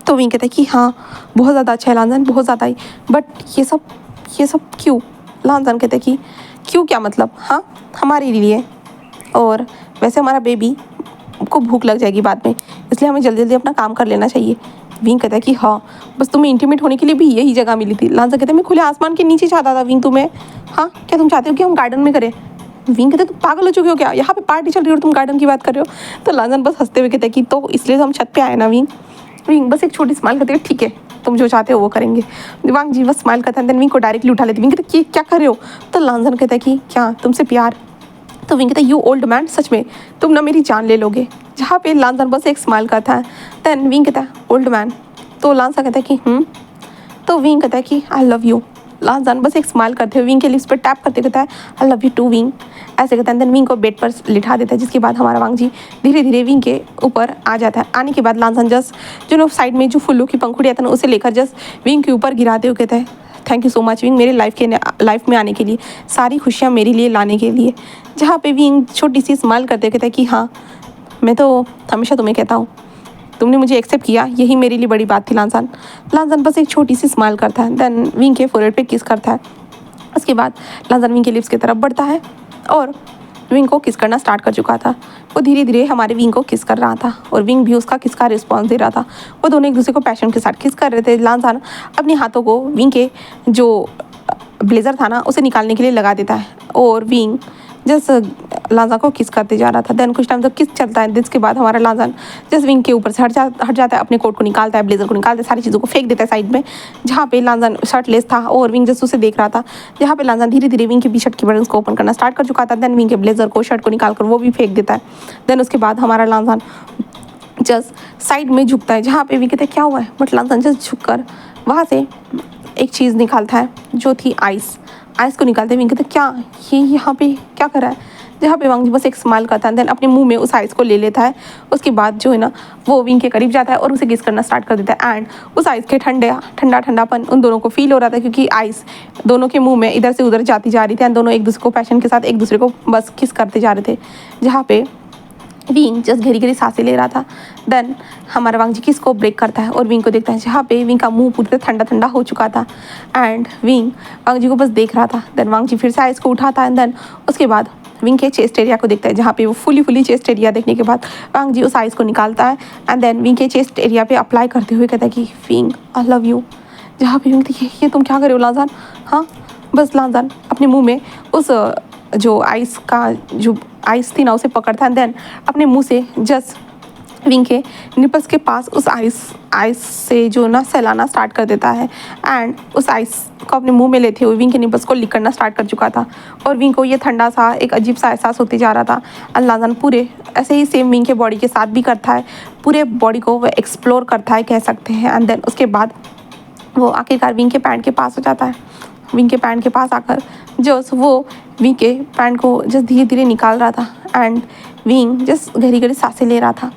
तो विंग कहता है कि हाँ बहुत ज़्यादा अच्छा है लांसन, बहुत ज़्यादा ही, बट ये सब क्यों। लांसन कहते हैं कि क्यों क्या मतलब, हाँ हमारे लिए, और वैसे हमारा बेबी को भूख लग जाएगी बाद में, इसलिए हमें जल्दी जल्दी अपना काम कर लेना चाहिए। विंग कहता है कि हाँ बस तुम्हें इंटीमेट होने के लिए भी यही जगह मिली थी। लांसन कहता है मैं खुले आसमान के नीचे चाहता था विंग तुम्हें, हाँ क्या तुम चाहते हो कि हम गार्डन में करें। विंग कहते तुम पागल हो चुके हो क्या, यहाँ पे पार्टी चल रही हो और तुम गार्डन की बात कर रहे हो। तो लांसन बस हंसते हुए कहते हैं कि तो इसलिए तो हम छत पे आए ना विंग। विंग बस एक छोटी स्माइल करते हैं ठीक है तुम जो चाहते हो वो करेंगे। वांग जी बस स्माइल करता है, देन विंग को डायरेक्टली उठा लेते। विंग कहते क्या कर रहे हो। तो लांसन कहता है कि क्या तुमसे प्यार। तो विंग कहता है यू ओल्ड मैन, सच में तुम ना मेरी जान ले लोगे। जहाँ पे लांसन बस एक स्माइल करता है, देन विंग कहता है ओल्ड मैन। तो लांसन कहता है कि तो विंग कहता है कि आई लव यू। लांसन बस एक स्माइल करते हुए विंग के लिप्स पे टैप करते कहता है आई लव यू टू विंग, ऐसे कहता है। देन विंग को बेड पर लिटा देता है, जिसके बाद हमारा वांग जी धीरे धीरे विंग के ऊपर आ जाता है। आने के बाद लांसन जस्ट जो साइड में जो फूलों की पंखुड़ियाँ था उसे लेकर जस्ट विंग के ऊपर गिराते हुए कहता है thank you so much wing, मेरे लाइफ में आने के लिए, सारी खुशियाँ मेरे लिए लाने के लिए। जहाँ पे विंग छोटी सी स्माइल करते कहता है कि हाँ मैं तो हमेशा तुम्हें कहता हूँ, तुमने मुझे एक्सेप्ट किया, यही मेरे लिए बड़ी बात थी लांसन। लांसन बस एक छोटी सी स्माइल करता है, देन विंग के फोरहेड पे किस करता है। उसके बाद लांसन विंग के लिप्स की तरफ बढ़ता है और विंग को किस करना स्टार्ट कर चुका था। वो धीरे धीरे हमारे विंग को किस कर रहा था और विंग भी उसका किस का रिस्पॉन्स दे रहा था। वो दोनों एक दूसरे को पैशन के साथ किस कर रहे थे। लांसन अपने हाथों को विंग के जो ब्लेज़र था ना उसे निकालने के लिए लगा देता है और विंग जस्ट लांसन को किस करते जा रहा था। देन कुछ टाइम तक किस चलता है, जिसके बाद हमारा लांसन जस्ट विंग के ऊपर से हट जाता है, अपने कोट को निकालता है, ब्लेजर को निकालता है, सारी चीज़ों को फेंक देता है साइड में, जहाँ पे लांसन शर्ट लेस था और विंग जस्ट उसे देख रहा था। जहाँ पे लांसन धीरे धीरे विंग के भी शर्ट की बटन्स को ओपन करना स्टार्ट कर चुका था। देन विंग के ब्लेजर को शर्ट को निकाल कर वो भी फेंक देता है। देन उसके बाद हमारा लांसन जस्ट साइड में झुकता है, जहाँ पे विंग कहते क्या हुआ है, बट लांसन जस्ट झुक कर वहाँ से एक चीज़ निकालता है जो थी आइस को निकालते विंग कहते क्या ये यहाँ पे क्या कर रहा है। जहाँ पे वांग जी बस एक स्माइल करता है, देन अपने मुंह में उस आइस को ले लेता है। उसके बाद जो है ना वो विंग के करीब जाता है और उसे किस करना स्टार्ट कर देता है। एंड उस आइस के ठंडापन उन दोनों को फील हो रहा था, क्योंकि आइस दोनों के मुंह में इधर से उधर जाती जा रही थी एंड दोनों एक दूसरे को पैशन के साथ एक दूसरे को बस किस करते जा रहे थे। जहाँ पे विंग जस्ट गहरी गहरी सांसें ले रहा था। देन हमारा वांग जी किस को ब्रेक करता है और विंग को देखता है, जहाँ पे विंग का मुंह पूरी तरह ठंडा ठंडा हो चुका था एंड विंग वांग जी को बस देख रहा था। देन वांग जी फिर से आइस को उठाता है एंड देन उसके बाद विंग के चेस्ट एरिया को देखता है, जहाँ पे वो फुली चेस्ट एरिया देखने के बाद वांग जी उस आइस को निकालता है एंड देन विंग के चेस्ट एरिया पे अप्लाई करते हुए कहता है कि विंग आई लव यू। जहाँ पे विंग देखिए ये तुम क्या कर रहे हो लांसन, हाँ बस लांसन अपने मुँह में उस जो आइस थी ना उसे पकड़ता है। देन अपने मुंह से जस्ट विंग के निपल्स के पास उस आइस से जो ना सहलाना स्टार्ट कर देता है एंड उस आइस को अपने मुंह में लेते हुए विंग के निपल्स को लिक करना स्टार्ट कर चुका था और विंग को ये ठंडा सा एक अजीब सा एहसास होते जा रहा था। लांसन पूरे ऐसे ही सेम विंग के बॉडी के साथ भी करता है, पूरे बॉडी को वो एक्सप्लोर करता है कह सकते हैं। एंड देन उसके बाद वो आखिरकार विंग के पैंट के पास हो जाता है। विंग के पैंट के पास आकर जस्ट वो विंग के पैंट को जस्ट धीरे धीरे निकाल रहा था एंड विंग जस्ट गहरी गहरी सांसें ले रहा था।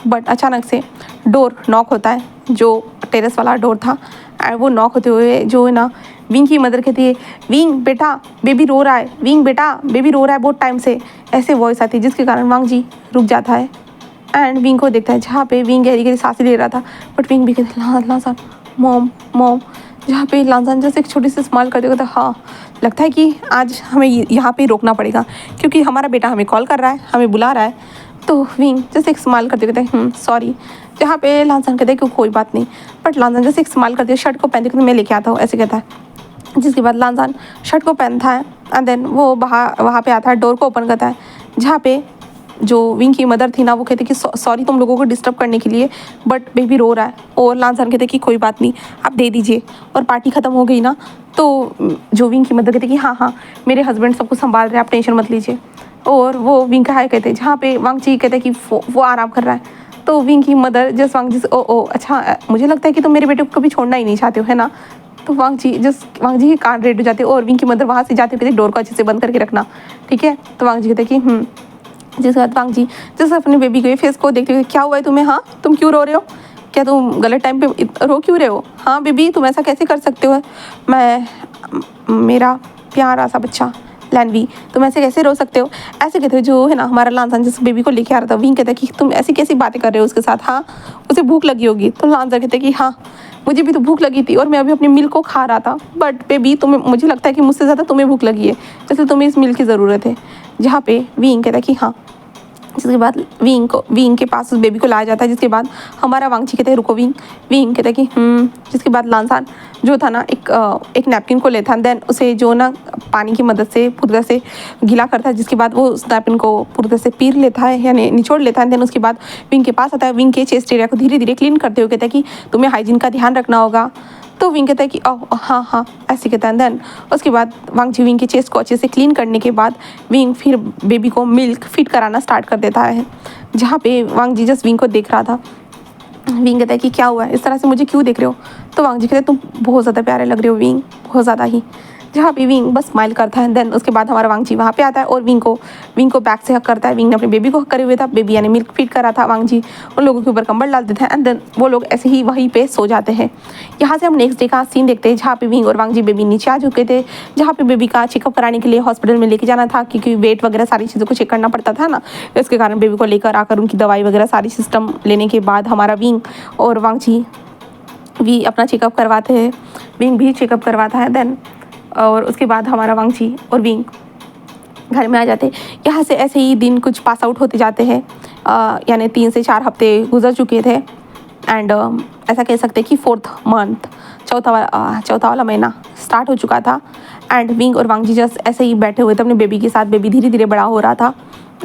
बट अचानक से डोर नॉक होता है, जो टेरेस वाला डोर था एंड वो नॉक होते हुए जो है ना विंग की मदर कहती है विंग बेटा बेबी रो रहा है, विंग बेटा बेबी रो रहा है बहुत टाइम से, ऐसे वॉइस आती है, जिसके कारण वांग जी रुक जाता है एंड विंग को देखता है, जहाँ पे विंग गहरी गहरी सांसें ले रहा था बट विंग भी कहते लांसन मॉम। जहाँ पे लांसन जैसे एक छोटी सी स्माइल करते कहता हाँ लगता है कि आज हमें यहाँ पे रोकना पड़ेगा, क्योंकि हमारा बेटा हमें कॉल कर रहा है, हमें बुला रहा है। तो विंग जैसे एक स्माइल करते कहते हैं सॉरी। जहाँ पे लांसन कहते हैं कि कोई बात नहीं, बट लांसन जैसे एक स्माइल करते शर्ट को पहनते कहते मैं लेके आता हूँ ऐसे कहता है। जिसके बाद लांसन शर्ट को पहनता है एंड देन वो वहाँ पे आता है, डोर को ओपन करता है, जहाँ पे जो विंग की मदर थी ना वो कहते कि सॉरी तुम लोगों को डिस्टर्ब करने के लिए, बट बेबी रो रहा है। और लांसन कहते कि कोई बात नहीं आप दे दीजिए। और पार्टी ख़त्म हो गई ना तो जो विंग की मदर कहते कि हाँ मेरे हस्बैंड सबको संभाल रहे हैं, आप टेंशन मत लीजिए। और वो विंग का हाय कहते जहाँ पे वांग जी कहते कि वो आराम कर रहा है। तो विंग की मदर जस्ट वांग जी से ओ अच्छा मुझे लगता है कि तुम मेरे बेटे को कभी छोड़ना ही नहीं चाहते हो, है ना। तो वांग जी ही कान रेड हो जाते और विंग की मदर वहाँ से जाते कहते डोर को अच्छे से बंद करके रखना, ठीक है। तो वांग जी कहते कि जिसके बाद वांग जी जैसे अपने बेबी के फेस को देखते हुए, क्या हुआ है तुम्हें, हाँ तुम क्यों रो रहे हो, क्या तुम गलत टाइम पे रो क्यों रहे हो, हाँ बेबी तुम ऐसा कैसे कर सकते हो, मेरा प्यारा सा बच्चा लैनवी तुम ऐसे कैसे रो सकते हो, ऐसे कहते हो जो है ना हमारा लांसन जिस बेबी को लेके आ रहा था। विंग कहता है कि तुम ऐसी कैसी बातें कर रहे हो उसके साथ, हाँ उसे भूख लगी होगी। तो लांसन कहते हैं कि हाँ मुझे भी तो भूख लगी थी और मैं अभी अपनी मिल्क को खा रहा था, बट बेबी तुम्हें, मुझे लगता है कि मुझसे ज़्यादा तुम्हें भूख लगी है, इसलिए तुम्हें इस मिल्क की ज़रूरत है। जहाँ पे विंग कहता है कि हाँ। जिसके बाद विंग के पास उस बेबी को लाया जाता है। जिसके बाद हमारा वांगची कहते हैं रुको विंग कहता है कि जिसके बाद लांसान जो था ना एक नैपकिन को लेता है, देन उसे जो ना पानी की मदद से पूरी तरह से गीला करता है। जिसके बाद वो उस नैपकिन को पूरी तरह से पीर लेता है यानी निचोड़ लेता है। देन उसके बाद विंग के पास आता है, विंग के चेस्ट एरिया को धीरे धीरे क्लीन करते हुए कहता है कि तुम्हें हाइजीन का ध्यान रखना होगा। तो विंग कहता है कि हाँ ऐसे कहता है। देन उसके बाद वांगची विंग के चेस्ट को अच्छे से क्लीन करने के बाद विंग फिर बेबी को मिल्क फीड कराना स्टार्ट कर देता है। जहाँ पे वांग जी जस्ट विंग को देख रहा था। विंग कहता है कि क्या हुआ है, इस तरह से मुझे क्यों देख रहे हो। तो वांग जी कहते हैं तुम बहुत ज़्यादा प्यारे लग रहे हो विंग, बहुत ज़्यादा ही। जहाँ पे विंग बस स्माइल करता है। देन उसके बाद हमारा वांग जी वहाँ पे आता है और विंग को बैक से हक करता है। विंग ने अपने बेबी को हक करे हुए था, बेबी यानी मिल्क फीड कर रहा था। वांग जी उन लोगों के ऊपर कंबल डाल देते हैं एंड देन वो लोग ऐसे ही वहीं पे सो जाते हैं। यहाँ से हम नेक्स्ट डे का सीन देखते हैं जहाँ पे विंग और वांग जी बेबी नीचे आ चुके थे, जहाँ पे बेबी का चेकअप कराने के लिए हॉस्पिटल में लेके जाना था क्योंकि वेट वगैरह सारी चीज़ों को चेक करना पड़ता था ना। इसके कारण बेबी को लेकर आकर उनकी दवाई वगैरह सारी सिस्टम लेने के बाद हमारा विंग और वांग जी भी अपना चेकअप करवाते हैं। विंग भी चेकअप करवाता है। देन और उसके बाद हमारा वांग जी और विंग घर में आ जाते हैं। यहाँ से ऐसे ही दिन कुछ पास आउट होते जाते हैं, यानी 3 से 4 हफ्ते गुजर चुके थे एंड ऐसा कह सकते हैं कि 4th मंथ चौथा वाला महीना स्टार्ट हो चुका था एंड विंग और वांग जी जस्ट ऐसे ही बैठे हुए थे अपने बेबी के साथ। बेबी धीरे धीरे बड़ा हो रहा था,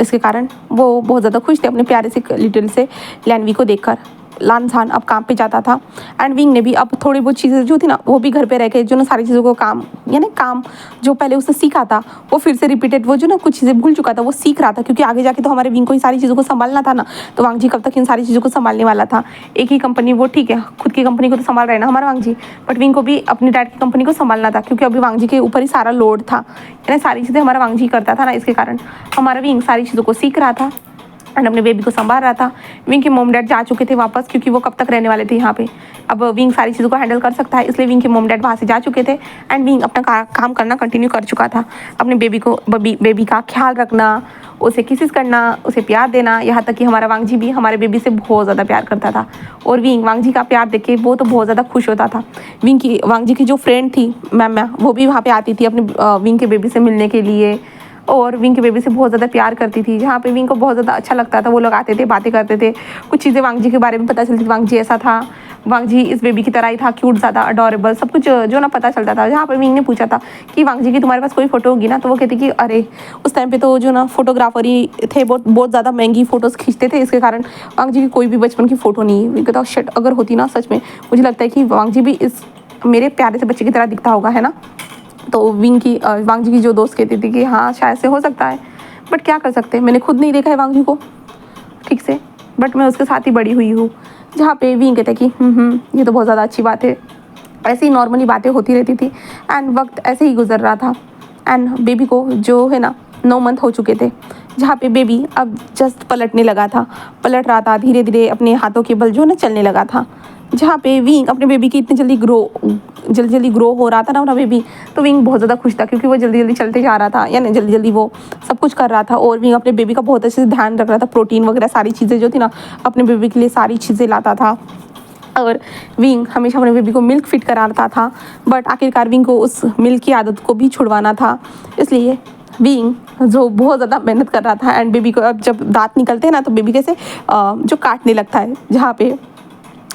इसके कारण वो बहुत ज़्यादा खुश थे अपने प्यारे से लिटिल से लैनवी को देखकर। लानसान अब काम पे जाता था एंड विंग ने भी अब थोड़ी बहुत चीज़ें जो थी ना वो भी घर पे रह के जो ना सारी चीज़ों को काम जो पहले उसने सीखा था वो फिर से रिपीटेड वो जो ना कुछ चीज़ें भूल चुका था वो सीख रहा था क्योंकि आगे जाके तो हमारे विंग को ही सारी चीज़ों को संभालना था ना। तो वांग जी कब तक इन सारी चीज़ों को संभालने वाला था। एक ही कंपनी वो ठीक है खुद की कंपनी को तो संभाल रहे ना हमारा वांग जी, बट विंग को भी अपनी डैड की कंपनी को संभालना था क्योंकि अभी वांग जी के ऊपर ही सारा लोड था, यानी सारी चीज़ें हमारा वांग जी करता था ना। इसके कारण हमारा विंग सारी चीज़ों को सीख रहा था एंड अपने बेबी को संभाल रहा था। विंग के मॉम डैड जा चुके थे वापस क्योंकि वो कब तक रहने वाले थे यहाँ पे। अब विंग सारी चीज़ों को हैंडल कर सकता है इसलिए विंग के मॉम डैड वहाँ से जा चुके थे एंड विंग अपना काम करना कंटिन्यू कर चुका था। अपने बेबी का ख्याल रखना, उसे किसिस करना, उसे प्यार देना, यहाँ तक कि हमारा वांग जी भी हमारे बेबी से बहुत ज़्यादा प्यार करता था और विंग वांग जी का प्यार देख के वो तो बहुत ज़्यादा खुश होता था। वांग जी की जो फ्रेंड थी मैम वो भी वहाँ पे आती थी अपने विंग के बेबी से मिलने के लिए और विंग के बेबी से बहुत ज़्यादा प्यार करती थी। जहाँ पे विंग को बहुत ज़्यादा अच्छा लगता था, वो लोग आते थे बातें करते थे, कुछ चीज़ें वांग जी के बारे में पता चलती थी। वांग जी ऐसा था, वांग जी इस बेबी की तरह ही था, क्यूट ज़्यादा अडोरेबल, सब कुछ जो ना पता चलता था। जहाँ पे विंग ने पूछा था कि वांग जी की तुम्हारे पास कोई फ़ोटो होगी ना, तो वो कहती कि अरे उस टाइम पे तो जो ना फोटोग्राफर ही थे, बहुत ज़्यादा महंगी फ़ोटोज़ खींचते थे, इसके कारण वांग जी की कोई भी बचपन की फ़ोटो नहीं। विंग कहता शिट अगर होती ना सच में मुझे लगता है कि वांग जी भी इस मेरे प्यारे से बच्चे की तरह दिखता होगा, है ना। तो वांग जी की जो दोस्त कहती थी कि हाँ शायद से हो सकता है, बट क्या कर सकते हैं, मैंने खुद नहीं देखा है वांग जी को ठीक से, बट मैं उसके साथ ही बड़ी हुई हूँ। जहाँ पे विंग कहते कि ये तो बहुत ज़्यादा अच्छी बात है। ऐसे ही नॉर्मली बातें होती रहती थी एंड वक्त ऐसे ही गुजर रहा था एंड बेबी को जो है ना 9 मंथ हो चुके थे। जहाँ पे बेबी अब जस्ट पलट रहा था धीरे धीरे अपने हाथों के बल जो ना चलने लगा था। जहाँ पे विंग अपने बेबी की इतनी जल्दी ग्रो हो रहा था ना अपना बेबी, तो विंग बहुत ज़्यादा खुश था क्योंकि वो जल्दी चलते जा रहा था, यानी जल्दी वो सब कुछ कर रहा था और विंग अपने बेबी का बहुत अच्छे से ध्यान रख रहा था। प्रोटीन वगैरह सारी चीज़ें जो थी ना अपने बेबी के लिए सारी चीज़ें लाता था और विंग हमेशा अपने बेबी को मिल्क फीड कराता था, बट आखिरकार विंग को उस मिल्क की आदत को भी छुड़वाना था। इसलिए विंग जो बहुत ज़्यादा मेहनत कर रहा था एंड बेबी को अब जब दांत निकलते हैं ना तो बेबी कैसे जो काटने लगता है। जहाँ पे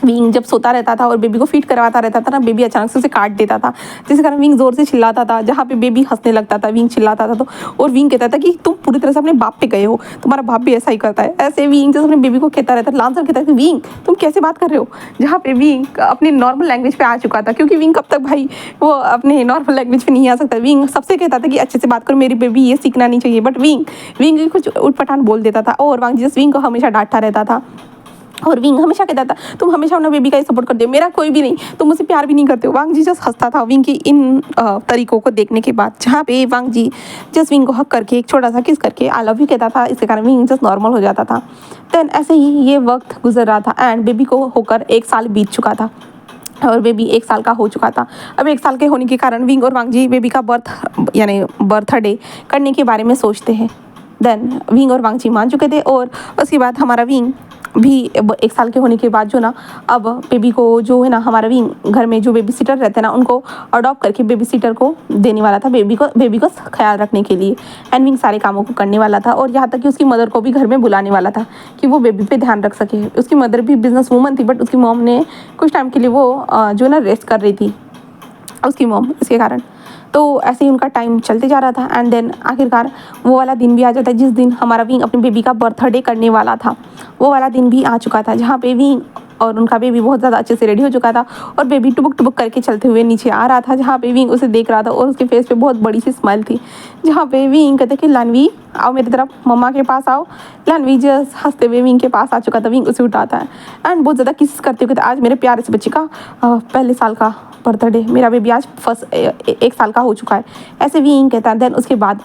विंग जब सोता रहता था और बेबी को फीड करवाता रहता था ना, बेबी अचानक से उसे काट देता था, जिसके कारण विंग ज़ोर से चिल्लाता था। जहाँ पे बेबी हंसने लगता था, विंग चिल्लाता था तो और विंग कहता था कि तुम पूरी तरह से अपने बाप पे गए हो, तुम्हारा बाप भी ऐसा ही करता है। ऐसे विंग जैसे अपने बेबी को कहता रहता, लांसर कहता है कि विंग तुम कैसे बात कर रहे हो। जहाँ पे विंग अपनी नॉर्मल लैंग्वेज पे आ चुका था क्योंकि विंग कब तक भाई वो अपने नॉर्मल लैंग्वेज पे नहीं आ सकता। विंग सबसे कहता था कि अच्छे से बात करो, मेरी बेबी ये सीखना नहीं चाहिए, बट विंग कुछ उटपटांग बोल देता था और वांग जी विंग को हमेशा डांटता रहता था। और विंग हमेशा कहता था तुम हमेशा अपना बेबी का ही सपोर्ट करते हो, मेरा कोई भी नहीं, तुम मुझसे प्यार भी नहीं करते हो। वांग जी जस्ट हंसता था विंग की इन तरीकों को देखने के बाद, जहाँ पे वांग जी जस्ट विंग को हक करके एक छोटा सा किस करके आई लव यू कहता था। इसके कारण विंग जस्ट नॉर्मल हो जाता था। देन ऐसे ही ये वक्त गुजर रहा था एंड बेबी को होकर 1 साल बीत चुका था और बेबी 1 साल का हो चुका था। अब 1 साल के होने के कारण विंग और वांग जी बेबी का बर्थडे करने के बारे में सोचते हैं। देन विंग और वांग जी मान चुके थे और उसके बाद हमारा विंग भी 1 साल के होने के बाद जो ना अब बेबी को जो है ना हमारा विंग घर में जो बेबी सिटर रहते हैं ना उनको अडॉप्ट करके बेबी सिटर को देने वाला था बेबी को ख्याल रखने के लिए। एंड विंग सारे कामों को करने वाला था और यहाँ तक कि उसकी मदर को भी घर में बुलाने वाला था कि वो बेबी पे ध्यान रख सके। उसकी मदर भी बिजनेस वूमन थी बट उसकी मॉम ने कुछ टाइम के लिए वो जो ना रेस्ट कर रही थी उसकी मॉम, इसके कारण तो ऐसे ही उनका टाइम चलते जा रहा था। एंड देन आखिरकार वो वाला दिन भी आ जाता है जिस दिन हमारा विंग अपने बेबी का बर्थडे करने वाला था। वो वाला दिन भी आ चुका था जहाँ पे विंग और उनका बेबी बहुत ज़्यादा अच्छे से रेडी हो चुका था और बेबी टुबुक टुबुक करके चलते हुए नीचे आ रहा था, जहाँ पे विंग उसे देख रहा था और उसके फेस पे बहुत बड़ी सी स्माइल थी। जहाँ पे विंग कहते कि लानवी आओ मेरी तरफ, मम्मा के पास आओ। लानवी जस्ट हंसते हुए विंग के पास आ चुका था। विंग उसे उठाता है एंड बहुत ज़्यादा किस करते हुए आज मेरे प्यारे से बच्चे का पहले साल का बर्थडे, मेरा बेबी आज 1 साल का हो चुका है, ऐसे विंग कहता है। देन उसके बाद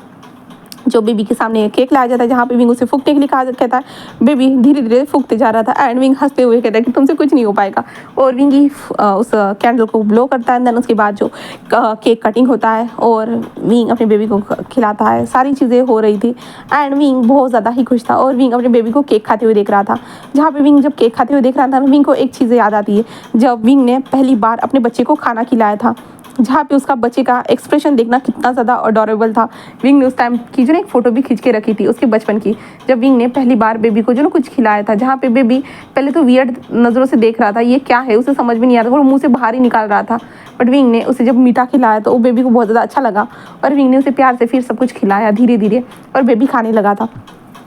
जो बेबी के सामने केक लाया जाता है जहाँ पे विंग उसे फूकने के लिए कहा कहता है। बेबी धीरे धीरे फूकते जा रहा था एंड विंग हंसते हुए कहता है कि तुमसे कुछ नहीं हो पाएगा और विंग ही उस कैंडल को ब्लो करता है। देन उसके बाद जो केक कटिंग होता है और विंग अपने बेबी को खिलाता है। सारी चीज़ें हो रही थी एंड विंग बहुत ज़्यादा ही खुश था और विंग अपने बेबी को केक खाते हुए देख रहा था। जहाँ पे विंग जब केक खाते हुए देख रहा था विंग को एक चीज़ याद आती है जब विंग ने पहली बार अपने बच्चे को खाना खिलाया था, जहाँ पे उसका बच्चे का एक्सप्रेशन देखना कितना ज़्यादा अडोरेबल था। विंग ने उस टाइम की जो ना एक फ़ोटो भी खींच के रखी थी उसके बचपन की, जब विंग ने पहली बार बेबी को जो ना कुछ खिलाया था, जहाँ पे बेबी पहले तो वियर्ड नज़रों से देख रहा था ये क्या है, उसे समझ में नहीं आ रहा था, वो मुँह से बाहर ही निकाल रहा था। बट विंग ने उसे जब मीठा खिलाया तो वो बेबी को बहुत ज़्यादा अच्छा लगा और विंग ने उसे प्यार से फिर सब कुछ खिलाया धीरे धीरे और बेबी खाने लगा था।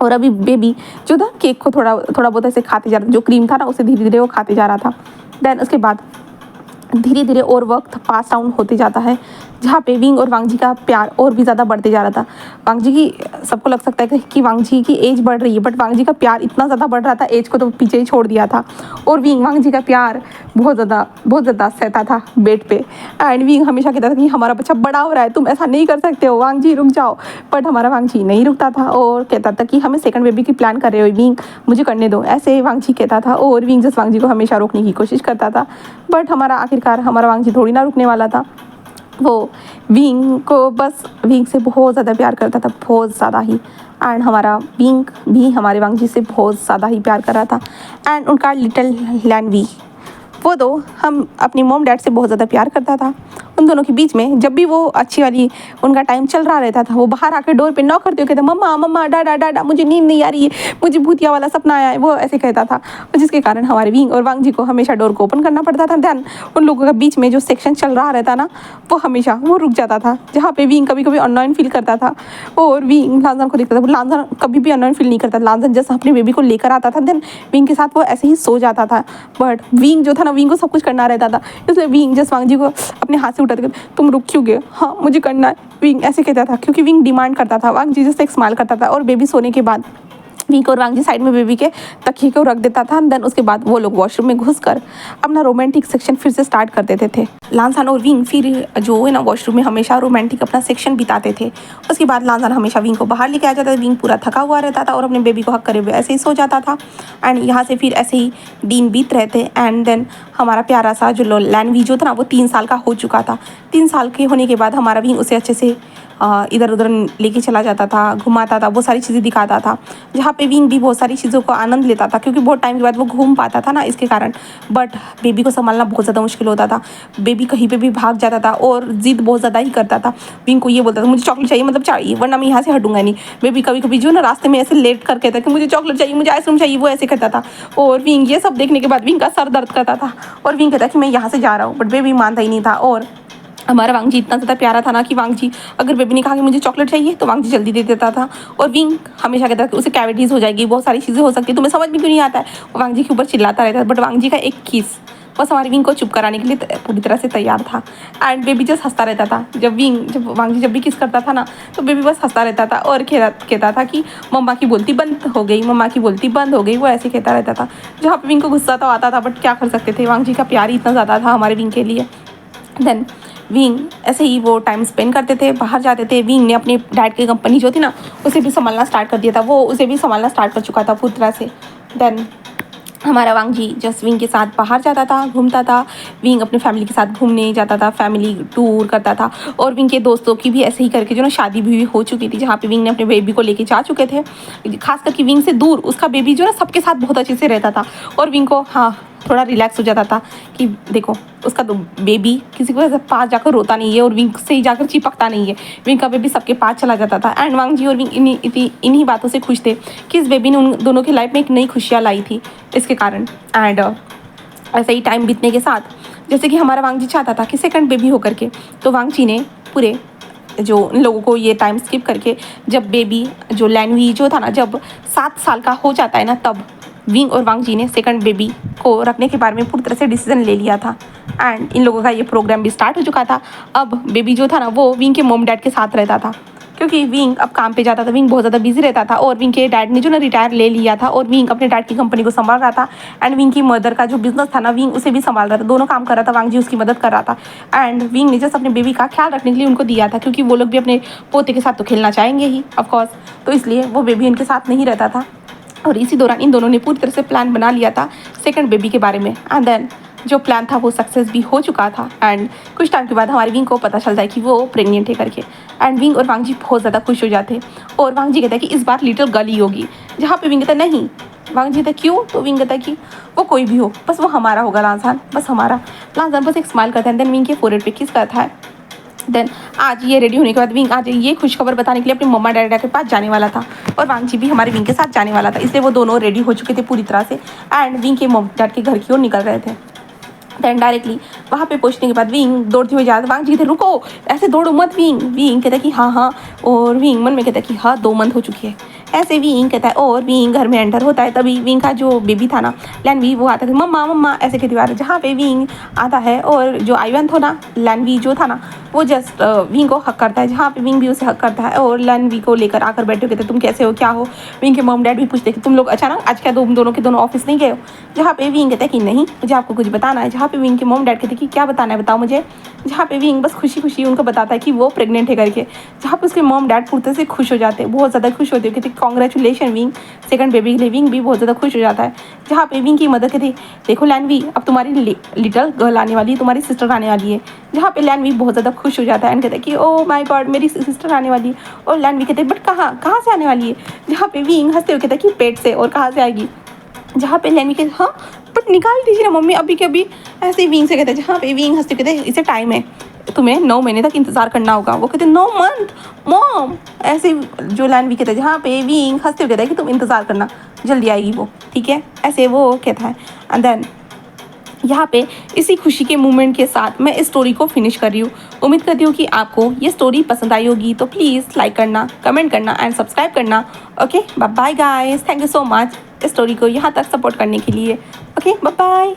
और अभी बेबी जो था केक को थोड़ा बहुत ऐसे खाते जा रहा था, जो क्रीम था ना उसे धीरे धीरे वो खाते जा रहा था। देन उसके बाद धीरे धीरे और वक्त पास डाउन होते जाता है, जहाँ पे विंग और वांग जी का प्यार और भी ज़्यादा बढ़ते जा रहा था। वांग जी की सबको लग सकता है कि वांग जी की एज बढ़ रही है बट वांग जी का प्यार इतना ज़्यादा बढ़ रहा था, एज को तो पीछे ही छोड़ दिया था। और विंग वांग जी का प्यार बहुत ज़्यादा सहता था बेड पे एंड विंग हमेशा कहता था कि हमारा बच्चा बड़ा हो रहा है, तुम ऐसा नहीं कर सकते हो, वांग जी रुक जाओ। बट हमारा वांग जी नहीं रुकता था और कहता था कि हमें सेकंड बेबी की प्लान कर रहे हो विंग, मुझे करने दो, ऐसे वांग जी कहता था। और विंग जस्ट वांग जी को हमेशा रोकने की कोशिश करता था बट आखिरकार हमारा वांग जी थोड़ी ना रुकने वाला था। वो विंग को बस विंग से बहुत ज़्यादा प्यार करता था, बहुत ज़्यादा ही। एंड हमारा विंग भी हमारे वांग जी से बहुत ज़्यादा ही प्यार कर रहा था। एंड उनका लिटिल लैनवी वो तो हम अपनी मॉम डैड से बहुत ज़्यादा प्यार करता था। उन दोनों के बीच में जब भी वो अच्छी वाली उनका टाइम चल रहा रहता था, वो बाहर आकर डोर पे नॉक करते हुए कहता मम्मा मम्मा डाडा डाडा, मुझे नींद नहीं आ रही है, मुझे भूतिया वाला सपना आया है, वो ऐसे कहता था। जिसके कारण हमारे विंग और वांग जी को हमेशा डोर को ओपन करना पड़ता था। ध्यान उन लोगों के बीच में जो सेक्शन चल रहा रहता ना वो हमेशा वो रुक जाता था, जहाँ पे विंग कभी कभी अननोन फील करता था और विंग लांजन को देखता था। लांजन कभी भी अननोन फील नहीं करता, लांजन जैसे अपने बेबी को लेकर आता था देन विंग के साथ वो ऐसे ही सो जाता था। बट विंग जो था ना विंग को सब कुछ करना रहता था, इसलिए विंग जस्ट वांग जी को अपने हाथ से उठाते तुम रुक क्यों गए, हाँ मुझे करना है, विंग ऐसे कहता था क्योंकि विंग डिमांड करता था। वांग जी जैसे एक स्माइल करता था और बेबी सोने के बाद विंग और वांग जी साइड में बेबी के तकिए को रख देता था। देन उसके बाद वो लोग वॉशरूम में घुसकर अपना रोमांटिक सेक्शन फिर से स्टार्ट कर देते थे। लांसान और विंग फिर जो है ना वॉशरूम में हमेशा रोमांटिक अपना सेक्शन बिताते थे। उसके बाद लांसान हमेशा विंग को बाहर लेके आ जाता था, विंग पूरा थका हुआ रहता था और अपने बेबी को हक करे हुए ऐसे ही सो जाता था। एंड यहाँ से फिर ऐसे ही दिन बीत रहे थे। एंड देन हमारा प्यारा सा जो लैनवी जो था ना वो 3 साल का हो चुका था। 3 साल के होने के बाद हमारा विंग उसे अच्छे से इधर उधर लेके चला जाता था, घुमाता था, बहुत सारी चीज़ें दिखाता था, जहाँ पे विंग भी बहुत सारी चीज़ों को आनंद लेता था क्योंकि बहुत टाइम के बाद वो घूम पाता था ना इसके कारण। बट बेबी को संभालना बहुत ज़्यादा मुश्किल होता था, बेबी कहीं पे भी भाग जाता था और ज़िद बहुत ज़्यादा ही करता था। विंग को ये बोलता था मुझे चॉकलेट चाहिए, मतलब चाहिए वरना मैं यहाँ से हटूंगा नहीं। बेबी कभी कभी जो ना रास्ते में ऐसे लेट कर कहता कि मुझे चॉकलेट चाहिए, मुझे आइसक्रीम चाहिए, वो ऐसे करता था। और विंग ये सब देखने के बाद विंग का सर दर्द करता था और विंग कहता कि मैं यहाँ से जा रहा हूँ, बट बेबी मानता ही नहीं था। और हमारा वांग जी इतना ज़्यादा प्यारा था ना कि वांग जी अगर बेबी ने कहा कि मुझे चॉकलेट चाहिए तो वांग जी जल्दी दे देता था। और विंग हमेशा कहता था कि उसे कैविटीज़ हो जाएगी, बहुत सारी चीज़ें हो सकती है, तुम्हें समझ में क्यों नहीं आता है, वांग जी के ऊपर चिल्लाता रहता था। बट वांग जी का एक किस बस हमारी विंग को चुप कराने के लिए पूरी तरह से तैयार था। एंड बेबी जस्ट हंसता रहता था। जब वांगजी जब भी किस करता था ना तो बेबी बस हंसता रहता था और कहता था कि मम्मा की बोलती बंद हो गई, मम्मा की बोलती बंद हो गई। वो ऐसे कहता रहता था। जहाँ पे विंग को गुस्सा तो आता था, बट क्या कर सकते थे, वांगजी का प्यार ही इतना ज़्यादा था हमारे विंग के लिए। देन विंग ऐसे ही वो टाइम स्पेंड करते थे, बाहर जाते थे। विंग ने अपने डैड की कंपनी जो थी ना उसे भी संभालना स्टार्ट कर दिया था, वो उसे भी संभालना स्टार्ट कर चुका था पूरी तरह से। देन हमारा वांगजी जस्ट विंग के साथ बाहर जाता था, घूमता था। विंग अपने फैमिली के साथ घूमने जाता था, फैमिली टूर करता था। और विंग के दोस्तों की भी ऐसे ही करके जो ना शादी भी हो चुकी थी, जहाँ पे विंग ने अपने बेबी को लेके जा चुके थे। खास करके विंग से दूर उसका बेबी जो ना सबके साथ बहुत अच्छे से रहता था। और विंग को थोड़ा रिलैक्स हो जाता था कि देखो उसका तो बेबी किसी को पास जाकर रोता नहीं है और विंग से ही जाकर चिपकता नहीं है। विंग का बेबी सबके पास चला जाता था। एंड वांगजी और विंग इन्हीं बातों से खुश थे कि इस बेबी ने उन दोनों की लाइफ में एक नई खुशियाँ लाई थी इसके कारण। एंड ऐसे ही टाइम बीतने के साथ जैसे कि हमारा वांगजी चाहता था कि सेकंड बेबी होकर के, तो वांगजी ने पूरे जो इन लोगों को ये टाइम स्किप करके जब बेबी जो लैनवी जो था ना जब 7 साल का हो जाता है ना, तब विंग और वांगजी ने सेकंड बेबी को रखने के बारे में पूरी तरह से डिसीजन ले लिया था। एंड इन लोगों का ये प्रोग्राम भी स्टार्ट हो चुका था। अब बेबी जो था ना वो विंग के मॉम डैड के साथ रहता था, क्योंकि विंग अब काम पे जाता था। विंग बहुत ज़्यादा बिजी रहता था और विंग के डैड ने जो ना रिटायर ले लिया था और विंग अपने डैड की कंपनी को संभाल रहा था। एंड विंग की मदर का जो बिजनेस था ना विंग उसे भी संभाल रहा था, दोनों काम कर रहा था। वांगजी उसकी मदद कर रहा था। एंड विंग ने जस्ट अपने बेबी का ख्याल रखने के लिए उनको दिया था, क्योंकि वो लोग भी अपने पोते के साथ तो खेलना चाहेंगे ही ऑफकोर्स, तो इसलिए वो बेबी उनके साथ नहीं रहता था। और इसी दौरान इन दोनों ने पूरी तरह से प्लान बना लिया था सेकंड बेबी के बारे में। एंड देन जो प्लान था वो सक्सेस भी हो चुका था। एंड कुछ टाइम के बाद हमारी विंग को पता चलता है कि वो प्रेग्नेंट है करके। एंड विंग और वांगजी बहुत ज़्यादा खुश हो जाते। और वांगजी कहता है कि इस बार लिटिल गर्ल ही होगी, जहाँ पे विंग कहता है नहीं। वांगजी कहता है क्यों, तो विंग कहता है कि वो कोई भी हो, बस वो हमारा होगा लांसान, बस हमारा। लांसान बस एक स्माइल करता है। देन विंग के फोरहेड पे किस करता है। देन आज ये रेडी होने के बाद विंग आज ये खुशखबर बताने के लिए अपने मम्मा डैडा के पास जाने वाला था। और वांगजी भी हमारे विंग के साथ जाने वाला था, इसलिए वो दोनों रेडी हो चुके थे पूरी तरह से। एंड विंग के मम्मा डैड के घर की ओर निकल रहे थे। देन डायरेक्टली वहाँ पे पहुँचने के बाद विंग दौड़ती हुई जाती। वांगजी कहते रुको, ऐसे दौड़ो मत। विंग कहता है कि हाँ। और विंग मन में कहता है कि हाँ 2 मंथ हो चुकी है। ऐसे विंग कहता है। और विंग घर में एंटर होता है, तभी विंग का जो बेबी था ना लैनवी वो आता है मम्मा मम्मा ऐसे कहती बार। जहाँ पे विंग आता है और जो आइवन था ना लैनवी जो था ना वो जस्ट विंग को हक करता है, जहाँ पे विंग भी उसे हक करता है। और लैनवी को लेकर आकर बैठे हो, कहते तुम कैसे हो, क्या हो। विंग के मॉम डैड भी पूछते कि तुम लोग अचानक आज क्या दोनों के दोनों ऑफिस नहीं गए हो। जहाँ पे विंग कहता है कि नहीं मुझे आपको कुछ बताना है। जहाँ पे विंग के मॉम डैड कहते कि क्या बताना है बताओ मुझे। जहाँ पे विंग बस खुशी खुशी उनको बताता है कि वो प्रेग्नेंट है करके। जहाँ पे उसके मॉम डैड पूरी तरह से खुश हो जाते हैं, बहुत ज़्यादा खुश होते हैं, कहते कॉन्ग्रेचुलेशन विंग सेकंड बेबी के लिए। विंग भी बहुत ज़्यादा खुश हो जाता है। जहाँ पे विंग की मदर कहती देखो लैनवी अब तुम्हारी लिटिल गर्ल आने वाली है, तुम्हारी सिस्टर आने वाली है। जहाँ पे लैनवी बहुत ज़्यादा खुश हो जाता है एंड कहता है कि ओ माय गॉड मेरी सिस्टर आने वाली है। और लैनवी कहते बट कहाँ से आने वाली है। जहाँ पे विंग हंसते हुए कहता है कि पेट से, और कहाँ से आएगी। जहाँ पे लैनवी कहते हाँ बट निकाल दीजिए ना मम्मी अभी के अभी। ऐसे विंग से कहते हैं। जहाँ पे विंग हंसते कहते हैं इसे टाइम है, तुम्हें 9 महीने तक इंतज़ार करना होगा। वो कहते 9 मंथ मॉम। ऐसे जो लैनवी कहता है। जहाँ पे विंग हंसते हुए कहता है कि तुम इंतज़ार करना जल्दी आएगी वो, ठीक है, ऐसे वो कहता है। एंड देन यहाँ पे इसी खुशी के मोमेंट के साथ मैं इस स्टोरी को फिनिश कर रही हूँ। उम्मीद करती हूँ कि आपको ये स्टोरी पसंद आई होगी, तो प्लीज़ लाइक करना, कमेंट करना एंड सब्सक्राइब करना। Okay bye bye guys, thank you so much इस स्टोरी को यहाँ तक सपोर्ट करने के लिए। Okay bye bye.